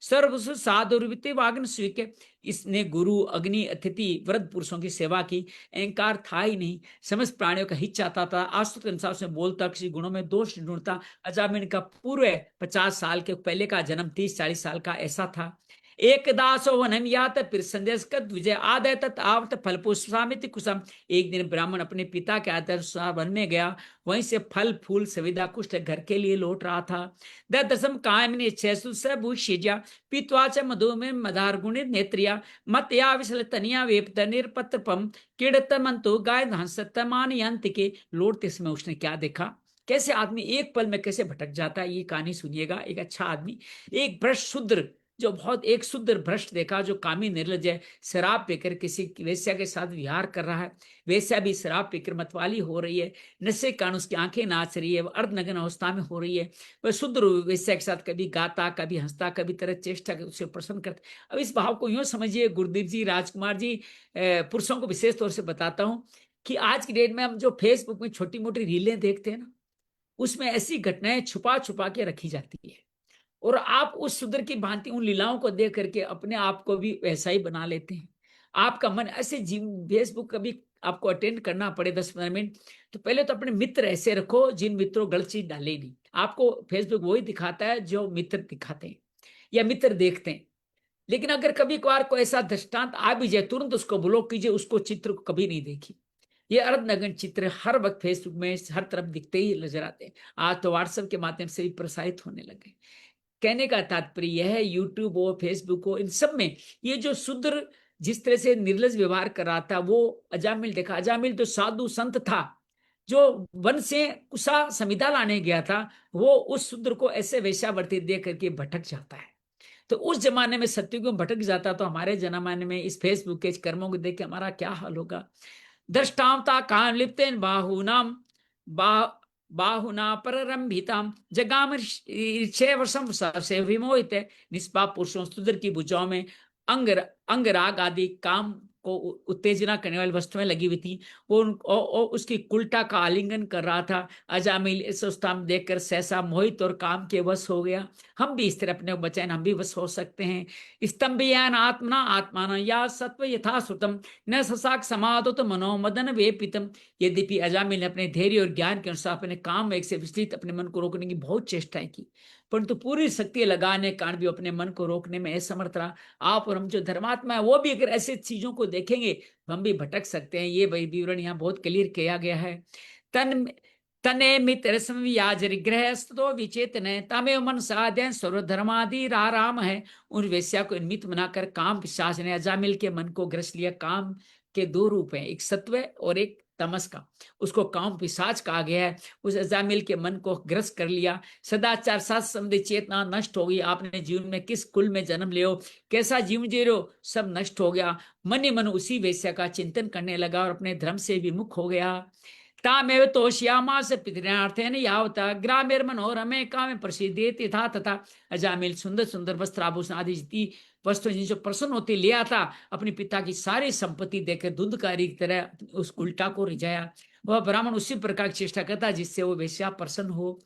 सर्वसु साधुर्विति वाग्न स्वीके। इसने गुरु अग्नि अतिथि वृद्ध पुरुषों की सेवा की, अहंकार था ही नहीं, समस्त प्राणियों का हित चाहता था, आस्तुत के अनुसार उसने बोलता, किसी गुणों में दोष ढूंढता। अजामिल का पूर्व 50 साल के पहले का जन्म 30-40 साल का ऐसा था। एक दासो वनम यात फिर संदेश कद विजय आदय तत् आवत फल पुष्पामिति कुसम। एक दिन ब्राह्मण अपने पिता के आदर्श वन में गया, वहीं से फल फूल सविदा कुछ घर के लिए लौट रहा था। दशम कायमिनी छूषिजा पीतवाच मधु में मदार गुणित नेत्रिया मतया विशल तनिया वेपत निरपत्रपम किड़त मंतु गाय धंसतमान यंत्र के। लौटते समय उसने क्या देखा, कैसे आदमी एक पल में कैसे भटक जाता है, ये कहानी सुनिएगा। एक अच्छा आदमी, एक भ्रष्ट शूद्र जो बहुत एक शुद्र भ्रष्ट देखा, जो कामी निर्लज है, शराब पीकर किसी वेश्या के साथ विहार कर रहा है, वेश्या भी शराब पीकर मतवाली हो रही है, नशे के कारण उसकी आंखें नाच रही है, वह अर्धनग्न अवस्था में हो रही है, वह शुद्र वेश्या के साथ कभी गाता, कभी हंसता, कभी तरह चेष्टा उसे प्रसन्न करता। अब इस भाव को यूं समझिए गुरुदेव जी, राजकुमार जी, पुरुषों को विशेष तौर से बताता हूं कि आज की डेट में हम जो फेसबुक में छोटी मोटी रीलें देखते हैं ना, उसमें ऐसी घटनाएं छुपा छुपा के रखी जाती है, और आप उस सुंदर की भांति उन लीलाओं को देख करके अपने आप को भी वैसा ही बना लेते हैं। आपका मन ऐसे फेसबुक कभी आपको अटेंड करना पड़े 10-15 मिनट, तो पहले तो अपने मित्र ऐसे रखो जिन मित्रों गलत चीज डाले नहीं। आपको फेसबुक वही दिखाता है जो मित्र दिखाते हैं या मित्र देखते हैं। लेकिन अगर कभी कभार कोई ऐसा दृष्टांत आ भी जाए, तुरंत उसको ब्लॉक कीजिए, उसको चित्र को कभी नहीं देखी। ये अर्धनग्न चित्र हर वक्त फेसबुक में हर तरफ दिखते ही नजर आते हैं। आज तो व्हाट्सएप के माध्यम से भी प्रसारित होने लगे। कहने का तात्पर्य यह है, यूट्यूब हो, फेसबुक हो, इन सब में ये जो शूद्र जिस तरह से निर्लज व्यवहार कर रहा था, वो अजामिल देखा। अजामिल तो साधु संत था, जो वन से कुशा समिधा लाने गया था, वो उस शूद्र को ऐसे वेश्यावृत्ति देख करके भटक जाता है। तो उस जमाने में सत्युग में भटक जाता, तो हमारे जमाने में इस फेसबुक के कर्मों को देख के हमारा क्या हाल होगा। दृष्टांता कान लिप्तेन बाहूनाम बा बाहुना पररंभिताम जगाम ईर्ष्यवशम से विमोहित है। निष्पाप पुरुषों सुंदर की भुजाओं में अंग अंगराग आदि काम को उत्तेजना करने वाली वस्तुएं लगी हुई थी। वो उसकी कुल्टा का आलिंगन कर रहा था। अजामिल इस अवस्था में देखकर सहसा मोहित और काम के वश हो गया। हम भी इस तरह अपने को बचाएं, हम भी वश हो सकते हैं। स्तंभयान आत्मना आत्मान या सत्व यथा श्रुतम न ससाक समाधो तो मनोमदन वेपितम। यद्यपि अजामिल ने अपने धैर्य और ज्ञान के अनुसार अपने काम वेग से विचलित अपने मन को रोकने की बहुत चेष्टाएं की, परंतु पूरी शक्ति लगाने के कारण भी अपने मन को रोकने में असमर्थ रहा। आप और हम जो धर्मात्मा है, वो भी अगर ऐसे चीजों को देखेंगे, हम भी भटक सकते हैं। ये विवरण यहाँ बहुत क्लियर किया गया है। तन तने मित्र संव्याज रिग्रहस्तो विचेतन तमेव मन साधन सर्वधर्मादि राम है। उन वेश्या को निमित्त बनाकर काम पिशाच ने अजामिल के मन को ग्रस लिया। काम के दो रूप हैं, एक सत्व और एक तमस का। उसको काम पिशाच कहा गया है। उस अजामिल के मन को ग्रस्त कर लिया। सदाचार सात संबंधी चेतना नष्ट हो गई। आपने जीवन में किस कुल में जन्म लियो, कैसा जीवन जी रहे हो, सब नष्ट हो गया। मन ही मन उसी वेश्या का चिंतन करने लगा और अपने धर्म से विमुख हो गया। तामेव तोष्यामास पितृणार्थेन यावता ग्रामेर मनोरमे कामे प्रसिद्धेति था तथा। अजामिल सुंदर सुंदर वस्त्र आभूषण आदि जितनी वस्तु जिनसे प्रसन्न होती ले आता, अपने पिता की सारी संपत्ति देकर धुंधकारी की तरह उस उल्टा को रिझाया। वह ब्राह्मण उसी प्रकार की चेष्टा करता जिससे वो वेश्या प्रसन्न हो।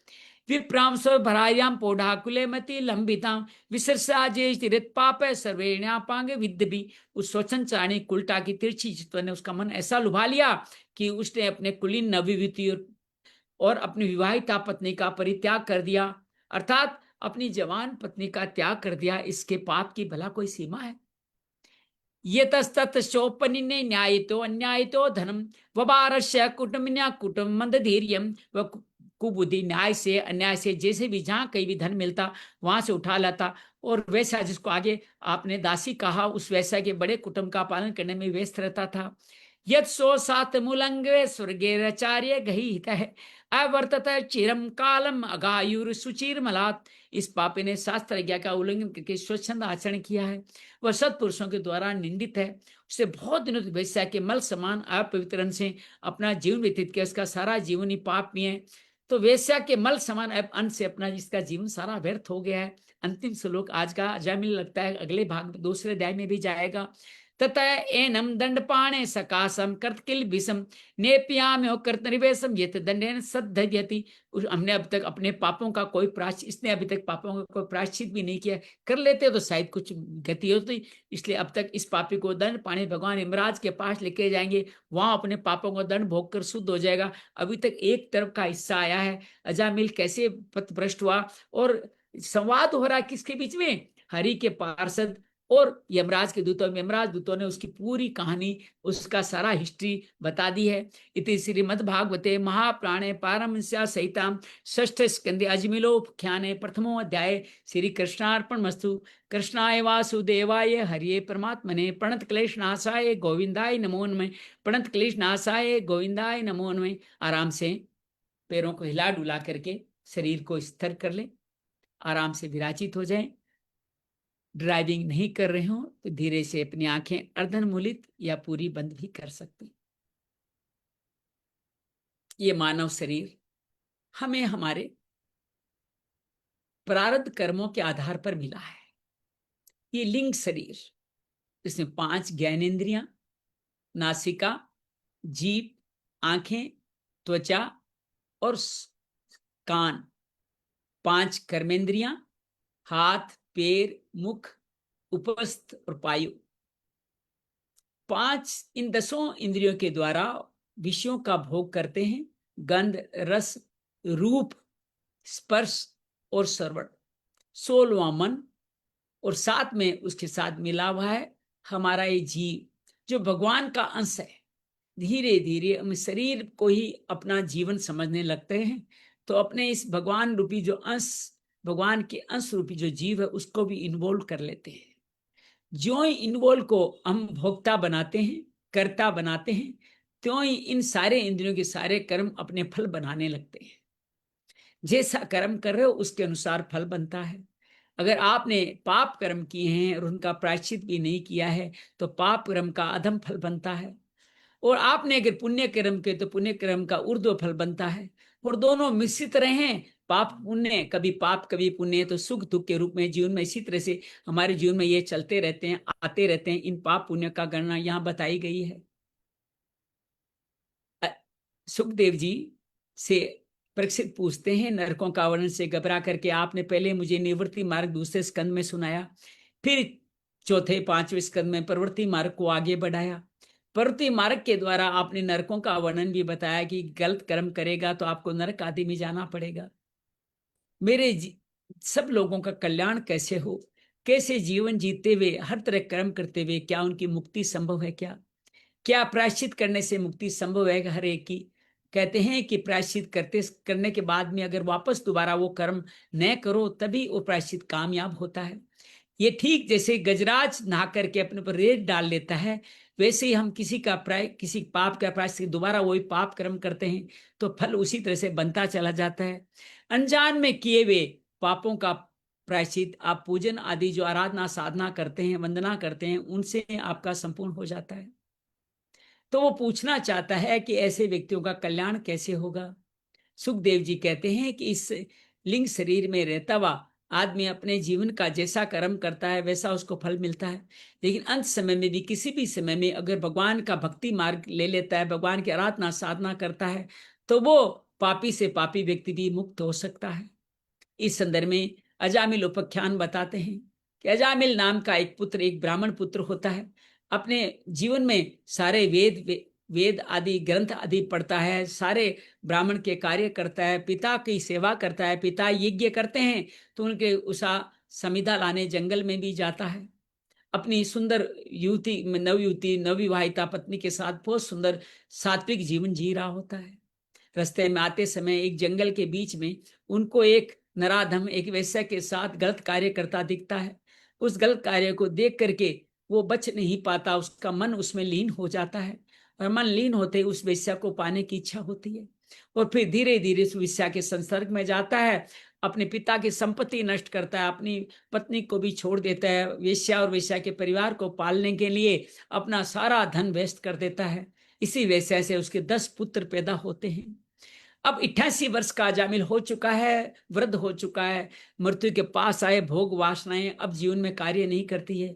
विप्राम स्व भरायाम पौढ़ाकुले मति लंबिताम विसर्साजे चिरित पाप सर्वेण्यापांग विद्ध भी। उस स्वच्छंद चाणी कुल्टा की तिरछी चित्त ने उसका मन ऐसा लुभा लिया कि उसने अपने कुलीन नवविवती और अपनी विवाहिता पत्नी का परित्याग कर दिया, अर्थात अपनी जवान पत्नी का त्याग कर दिया। इसके पाप की भला कोई सीमा है? ये तस्तोपनिन्ने न्यायितो अन्यायितो धनम वबारस्य कुटुम्बिन्या कुटुंब मंदधीर्यम। व कुबुद्धि न्याय से अन्याय से जैसे भी जहां कहीं भी धन मिलता वहां से उठा लाता। और वैसा जिसको आगे आपने दासी कहा, उस वैसा के बड़े कुटुंब का पालन करने में व्यस्त रहता था। यद सो सात मूलंगे स्वर्गे रचार्य गहित है अवर्तत चिरम कालम अगायुर सुचिर मलात। इस पापी ने शास्त्र आज्ञा का उल्लंघन करके स्वच्छंद आचरण किया है। वह सत्पुरुषों के द्वारा निंदित है। उससे बहुत दिनों तक वैश्या के मल समान अपवित्रन से अपना जीवन व्यतीत किया। उसका सारा जीवन ही पाप में है। तो वेश्या के मल समान अन्न से अपना जिसका जीवन सारा व्यर्थ हो गया है। अंतिम श्लोक आज का अजामिल लगता है अगले भाग में दूसरे अध्याय में भी जाएगा। तथा एनम दंडपाणे सकाशम कर्तकिल विषम नेप्याम्यो कर्तनिवेशम यत दंडेन सद्धयति। हमने अब तक अपने पापों का कोई प्रायश्चित, इसने अभी तक पापों का कोई प्रायश्चित भी नहीं किया। कर लेते तो शायद कुछ गति होती, इसलिए अब तक इस पापी को दंड पाने भगवान यमराज के पास लेके जाएंगे, वहां अपने पापों का दंड भोग कर शुद्ध हो जाएगा। अभी तक एक तरफ का हिस्सा आया है, अजामिल कैसे पथभ्रष्ट हुआ, और संवाद हो रहा है किसके बीच में, हरि के पार्षद और यमराज के दूतों। यमराज दूतों ने उसकी पूरी कहानी, उसका सारा हिस्ट्री बता दी है। इति श्रीमद्भागवते महाप्राणे पारमहंस्या सहिताम षष्ठ स्कंदे अजमिलोख्याने प्रथमो अध्याय। श्री कृष्णार्पणमस्तु। कृष्णाय वासुदेवाय हरिये परमात्मने प्रणत क्लेश नाशाय गोविंदाय नमो नमः। प्रणत क्लेश नाशाय गोविंदाय नमो नमः। आराम से पैरों को हिला डुला करके शरीर को स्थिर कर ले, आराम से विराजित हो जाए। ड्राइविंग नहीं कर रहे हो तो धीरे से अपनी आंखें अर्धनमीलित या पूरी बंद भी कर सकते हैं। ये मानव शरीर हमें हमारे प्रारब्ध कर्मों के आधार पर मिला है। ये लिंग शरीर, इसमें 5 ज्ञानेंद्रियां, नासिका, जीभ, आंखें, त्वचा और कान, 5 कर्मेंद्रियां, हाथ, पैर, मुख, उपस्थ और पायु, 5 इन 10 इंद्रियों के द्वारा विषयों का भोग करते हैं। गंध, रस, रूप, स्पर्श और श्रवण। 16वां मन और साथ में उसके साथ मिला हुआ है हमारा ये जीव जो भगवान का अंश है। धीरे धीरे हम शरीर को ही अपना जीवन समझने लगते हैं, तो अपने इस भगवान रूपी जो अंश, भगवान के अंश रूपी जो जीव है उसको भी इन्वॉल्व कर लेते हैं। ज्यों ही इन्वॉल्व को हम भोक्ता बनाते हैं, कर्ता बनाते हैं, त्यों ही इन सारे इंद्रियों के सारे कर्म अपने फल बनाने लगते हैं। जैसा कर्म कर रहे हो उसके अनुसार फल बनता है। अगर आपने पाप कर्म किए हैं और उनका प्रायश्चित भी नहीं किया है तो पाप कर्म का अधम फल बनता है, और आपने अगर पुण्य कर्म किए तो पुण्य कर्म का ऊर्ध्व फल बनता है। और दोनों मिश्रित रहे, पाप पुण्य, कभी पाप कभी पुण्य, तो सुख दुख के रूप में जीवन में इसी तरह से हमारे जीवन में ये चलते रहते हैं, आते रहते हैं। इन पाप पुण्य का गणना यहाँ बताई गई है। सुखदेव जी से परीक्षित पूछते हैं, नरकों का वर्णन से घबरा करके आपने पहले मुझे निवृत्ति मार्ग दूसरे स्कंद में सुनाया, फिर चौथे 5वें स्कंद में प्रवृत्ति मार्ग को आगे बढ़ाया। प्रवृत्ति मार्ग के द्वारा आपने नरकों का वर्णन भी बताया कि गलत कर्म करेगा तो आपको नरक आदि में जाना पड़ेगा। मेरे सब लोगों का कल्याण कैसे हो, कैसे जीवन जीते हुए हर तरह कर्म करते हुए क्या उनकी मुक्ति संभव है? क्या प्रायश्चित करने से मुक्ति संभव है हर एक की? कहते हैं कि प्रायश्चित करने के बाद में अगर वापस दोबारा वो कर्म न करो तभी वो प्रायश्चित कामयाब होता है। ये ठीक जैसे गजराज नहा करके अपने पर रेत डाल लेता है, वैसे ही हम किसी पाप का प्रायश्चित दोबारा वही पाप कर्म करते हैं तो फल उसी तरह से बनता चला जाता है। अनजान में किए हुए पापों का प्रायश्चित आप पूजन आदि जो आराधना साधना करते हैं, वंदना करते हैं, उनसे आपका संपूर्ण हो जाता है। तो वो पूछना चाहता है कि ऐसे व्यक्तियों का कल्याण कैसे होगा। सुखदेव जी कहते हैं कि इस लिंग शरीर में रहता हुआ आदमी अपने जीवन का जैसा कर्म करता है वैसा उसको फल मिलता है, लेकिन अंत समय में भी किसी भी समय में अगर भगवान का भक्ति मार्ग ले लेता है, भगवान की आराधना साधना करता है, तो वो पापी से पापी व्यक्ति भी मुक्त हो सकता है। इस संदर्भ में अजामिल उपाख्यान बताते हैं कि अजामिल नाम का एक पुत्र, एक ब्राह्मण पुत्र होता है। अपने जीवन में सारे वेद आदि ग्रंथ आदि पढ़ता है, सारे ब्राह्मण के कार्य करता है, पिता की सेवा करता है। पिता यज्ञ करते हैं तो उनके उषा समिधा लाने जंगल में भी जाता है। अपनी सुंदर नवयुवती नवविवाहिता पत्नी के साथ बहुत सुंदर सात्विक जीवन जी रहा होता है। रास्ते में आते समय एक जंगल के बीच में उनको एक नराधम, एक वेश्या के साथ गलत कार्य करता दिखता है। उस गलत कार्य को देख करके वो बच नहीं पाता, उसका मन उसमें लीन हो जाता है, और मन लीन होते ही उस वेश्या को पाने की इच्छा होती है, और फिर धीरे धीरे उस वेश्या के संसर्ग में जाता है, अपने पिता की संपत्ति नष्ट करता है, अपनी पत्नी को भी छोड़ देता है, वेश्या और वेश्या के परिवार को पालने के लिए अपना सारा धन व्यस्त कर देता है। इसी वेश्या से उसके 10 पुत्र पैदा होते हैं। अब 88 वर्ष का जामिल हो चुका है, वृद्ध हो चुका है, मृत्यु के पास आए, भोग वासनाएं अब जीवन में कार्य नहीं करती है।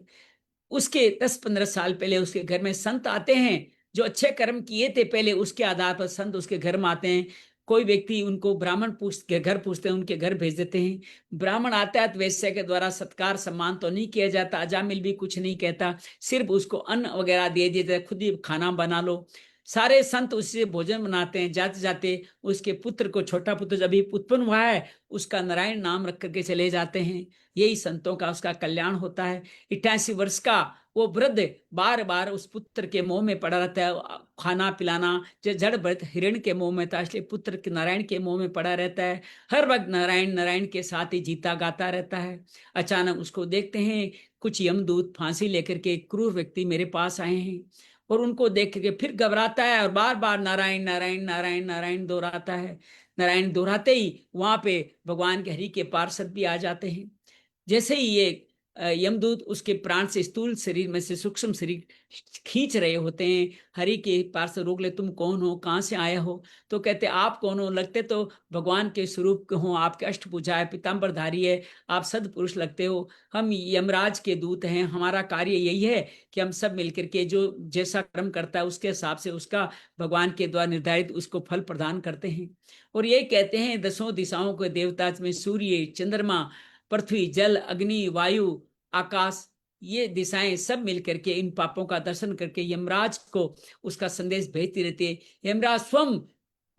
उसके 10-15 साल पहले उसके घर में संत आते हैं, जो अच्छे कर्म किए थे पहले उसके आधार पर संत उसके घर में आते हैं। कोई व्यक्ति उनको ब्राह्मण घर पूछते हैं, उनके घर भेज देते हैं। ब्राह्मण आता है तो वैश्य के द्वारा सत्कार सम्मान तो नहीं किया जाता, अजामिल भी कुछ नहीं कहता, सिर्फ उसको अन्न वगैरह दे दिया जाता, खुद ही खाना बना लो। सारे संत उससे भोजन बनाते हैं। जाते जाते उसके पुत्र को, छोटा पुत्र जब भी उत्पन्न हुआ है, उसका नारायण नाम रख करके चले जाते हैं। यही संतों का उसका कल्याण होता है। 88 वर्ष का वो वृद्ध बार बार उस पुत्र के मोह में पड़ा रहता है, खाना पिलाना जो जड़ भरत हिरण के मोह में था, इसलिए पुत्र के नारायण के मोह में पड़ा रहता है, हर वक्त नारायण नारायण के साथ ही जीता गाता रहता है। अचानक उसको देखते हैं कुछ यमदूत फांसी लेकर के क्रूर व्यक्ति मेरे पास आए हैं, और उनको देख के फिर घबराता है और बार बार नारायण नारायण नारायण नारायण दोहराता है। नारायण दोहराते ही वहां पे भगवान के हरि के पार्षद भी आ जाते हैं। जैसे ही ये यमदूत उसके प्राण से स्थूल शरीर में से सूक्ष्म शरीर खींच रहे होते हैं। हरि के पास से रोक ले, तुम कौन हो, कहाँ से आए हो? तो कहते आप कौन हो? लगते तो भगवान के स्वरूप हो, आपके अष्टभुजा है, पीताम्बरधारी है, आप सदपुरुष लगते हो। हम यमराज के दूत हैं, हमारा कार्य यही है कि हम सब मिलकर के जो जैसा कर्म करता है उसके हिसाब से उसका भगवान के द्वारा निर्धारित उसको फल प्रदान करते हैं। और ये कहते हैं दसों दिशाओं के देवता में सूर्य, चंद्रमा, पृथ्वी, जल, अग्नि, वायु, आकाश, ये दिशाएं सब मिलकर के इन पापों का दर्शन करके यमराज को उसका संदेश भेजती रहती है। यमराज स्वयं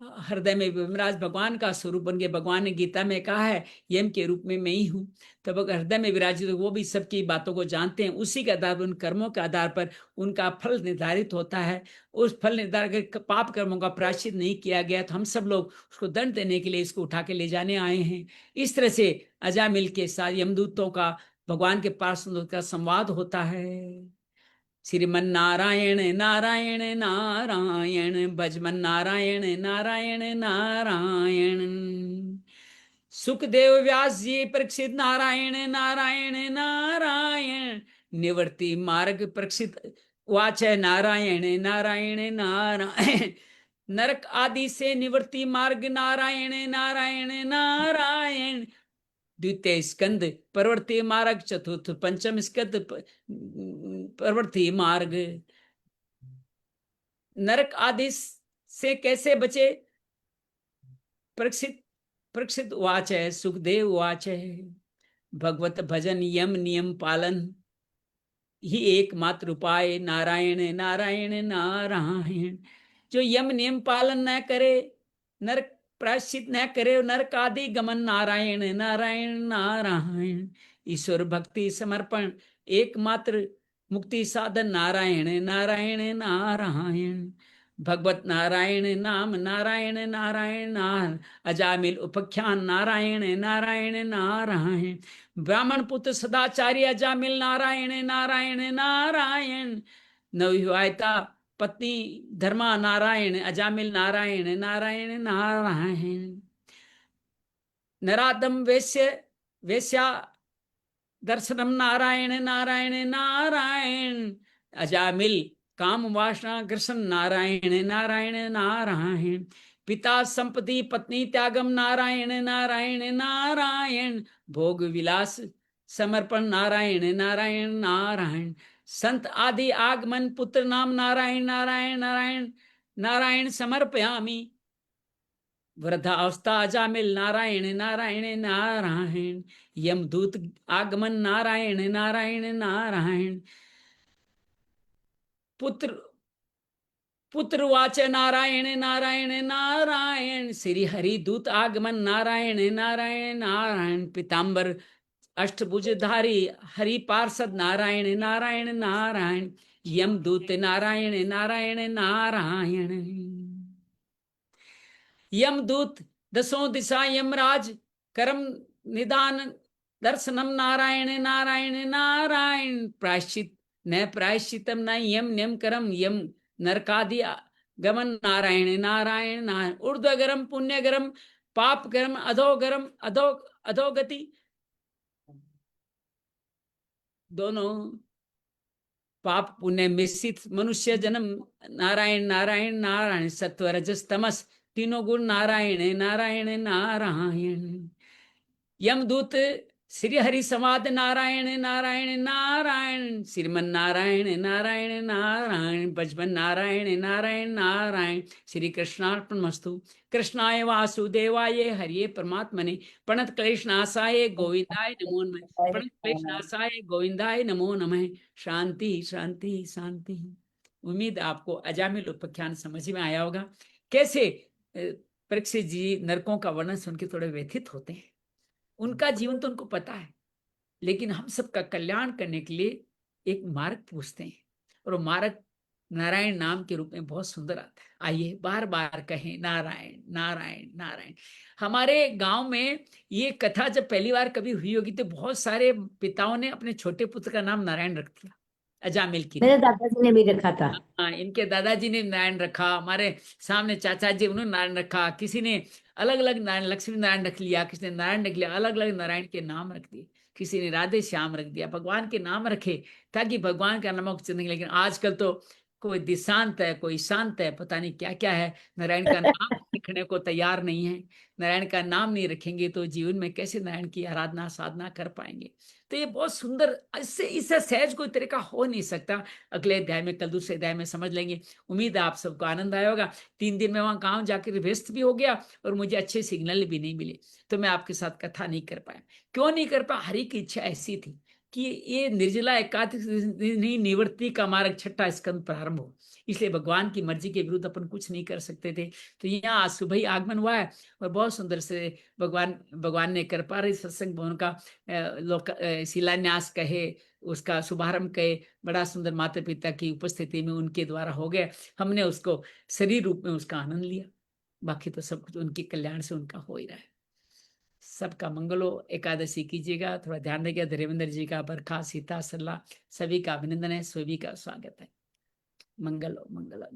हृदय में, यमराज भगवान का स्वरूप बन गए। भगवान ने गीता में कहा है यम के रूप में मैं ही हूँ। तब अगर हृदय में विराजित, वो भी सबकी बातों को जानते हैं, उसी के आधार पर, उन कर्मों के आधार पर उनका फल निर्धारित होता है। उस फल निर्धारित पाप कर्मों का प्रायश्चित नहीं किया गया तो हम सब लोग उसको दंड देने के लिए इसको उठा के ले जाने आए हैं। इस तरह से अजामिल के साथ यमदूतों का भगवान के पास का संवाद होता है। श्रीमन नारायण नारायण नारायण, भजमन नारायण नारायण नारायण। सुखदेव व्यास जी परीक्षित नारायण नारायण नारायण, निवृत्ति मार्ग परीक्षित वाच नारायण नारायण नारायण, नरक आदि से निवृत्ति मार्ग नारायण नारायण नारायण। द्वितीय स्कंद प्रवृत्ति मार्ग, चतुर्थ पंचम स्कंद प्रवृत्ति मार्ग। नरक आदि से कैसे बचे? परीक्षित वाच है, सुखदेव वाच है, भगवत भजन यम नियम पालन ही एकमात्र उपाय, नारायण नारायण नारायण। जो यम नियम पालन न करे, नरक प्रायश्चित न करे, नरक आदि गमन, नारायण नारायण नारायण। ईश्वर भक्ति समर्पण एकमात्र मुक्ति साधन, नारायण नारायण नारायण। भगवत नारायण नाम, नारायण नारायण नारायण, अजामिल उपाख्यान, नारायण नारायण नारायण। ब्राह्मण पुत्र सदाचार्य अजामिल, नारायण नारायण नारायण। नवविवाहिता पत्नी धर्मा, नारायण अजामिल, नारायण नारायण नारायण। नरादम वेश्या दर्शनम, नारायण नारायण नारायण। अजामिल काम वासना कृष्ण, नारायण नारायण नारायण। पिता संपत्ति पत्नी त्यागम, नारायण नारायण नारायण। भोग विलास समर्पण, नारायण नारायण नारायण। संत आदि आगमन पुत्र नाम, नारायण नारायण नारायण नारायण समर्पयामि। वृद्धावस्था अजामिल, नारायण नारायण नारायण। यमदूत आगमन, नारायण नारायण नारायण। पुत्र वाच, नारायण नारायण नारायण। श्री हरि दूत आगमन, नारायण नारायण नारायण। पीताम्बर अष्टभुजधारी हरि पार्षद, नारायण नारायण नारायण। यमदूत नारायण नारायण नारायण। यमदूत दसों दिशा यमराज, कर्म निदान दर्शनम, नारायण नारायण नारायण। प्रायश्चित न प्रायश्चितम न यम नियम करम, यम नरकादि गमन, नारायण नारायण नारायण। ऊर्ध्वगरम पुण्यगरम, पाप गरम अधोगरम, अधोगति, दोनों पाप पुण्य मिश्रित मनुष्य जन्म, नारायण नारायण नारायण। सत्व रजस तमस तीनों गुण, नारायण नारायण नारायण। यमदूत श्री हरि समाद, नारायण नारायण नारायण। श्रीमन नारायण नारायण नारायण, बजबन नारायण नारायण नारायण। श्री कृष्णार्पणमस्तु। कृष्णाय वासुदेवाय हरिये परमात्मने, प्रणत क्लेशनाशाय गोविंदाय नमो नमः। प्रणत क्लेशनाशाय गोविंदाय नमो नमः। शांति शांति शांति। उम्मीद आपको अजामिल उपाख्यान समझ में आया होगा। कैसे परीक्षित जी नरकों का वर्णन सुन के थोड़े व्यथित होते हैं। उनका जीवन तो उनको पता है, लेकिन हम सबका कल्याण करने के लिए एक मार्ग पूछते हैं, और वो मार्ग नारायण नाम के रूप में बहुत सुंदर आता है। आइए बार बार कहें नारायण नारायण नारायण। हमारे गांव में ये कथा जब पहली बार कभी हुई होगी तो बहुत सारे पिताओं ने अपने छोटे पुत्र का नाम नारायण रख दिया, अजामिल की। मेरे दादाजी ने भी रखा था। हाँ, इनके दादाजी ने नारायण रखा, हमारे सामने चाचा जी उन्होंने नारायण रखा, किसी ने अलग अलग नारायण, लक्ष्मी नारायण रख लिया, किसी ने नारायण रख लिया, अलग अलग नारायण के नाम रख दिए। किसी ने राधे श्याम रख दिया, भगवान के नाम रखे ताकि भगवान का नाम उच्चारण। लेकिन आजकल तो कोई दिशांत है, कोई शांत है, पता नहीं क्या क्या है, नारायण का नाम सीखने को तैयार नहीं है। नारायण का नाम नहीं रखेंगे तो जीवन में कैसे नारायण की आराधना साधना कर पाएंगे। तो ये बहुत सुंदर, इससे सहज कोई तरीका हो नहीं सकता। अगले अध्याय में, कल दूसरे अध्याय में समझ लेंगे। उम्मीद है आप सबको आनंद आया होगा। 3 दिन में वहां गांव जाकर व्यस्त भी हो गया और मुझे अच्छे सिग्नल भी नहीं मिले, तो मैं आपके साथ कथा नहीं कर पाया। क्यों नहीं कर पाया? हरि की इच्छा ऐसी थी कि ये निर्जला एकादशी निवृत्ति का मार्ग 6ठा स्कंद प्रारंभ हो, इसलिए भगवान की मर्जी के विरुद्ध अपन कुछ नहीं कर सकते थे। तो यहाँ आज सुबह ही आगमन हुआ है और बहुत सुंदर से भगवान ने कृपा रही सत्संग भवन का शिलान्यास कहे, उसका शुभारंभ कहे, बड़ा सुंदर माता पिता की उपस्थिति में उनके द्वारा हो गया। हमने उसको शरीर रूप में उसका आनंद लिया। बाकी तो सब कुछ उनके कल्याण से उनका हो ही रहा है। सबका मंगलो। एकादशी कीजिएगा, थोड़ा ध्यान रखिएगा। धीरेन्द्र जी का, बरखा, सीता, सल्ला, सभी का अभिनंदन है, सभी का स्वागत है। मंगलो मंगलो।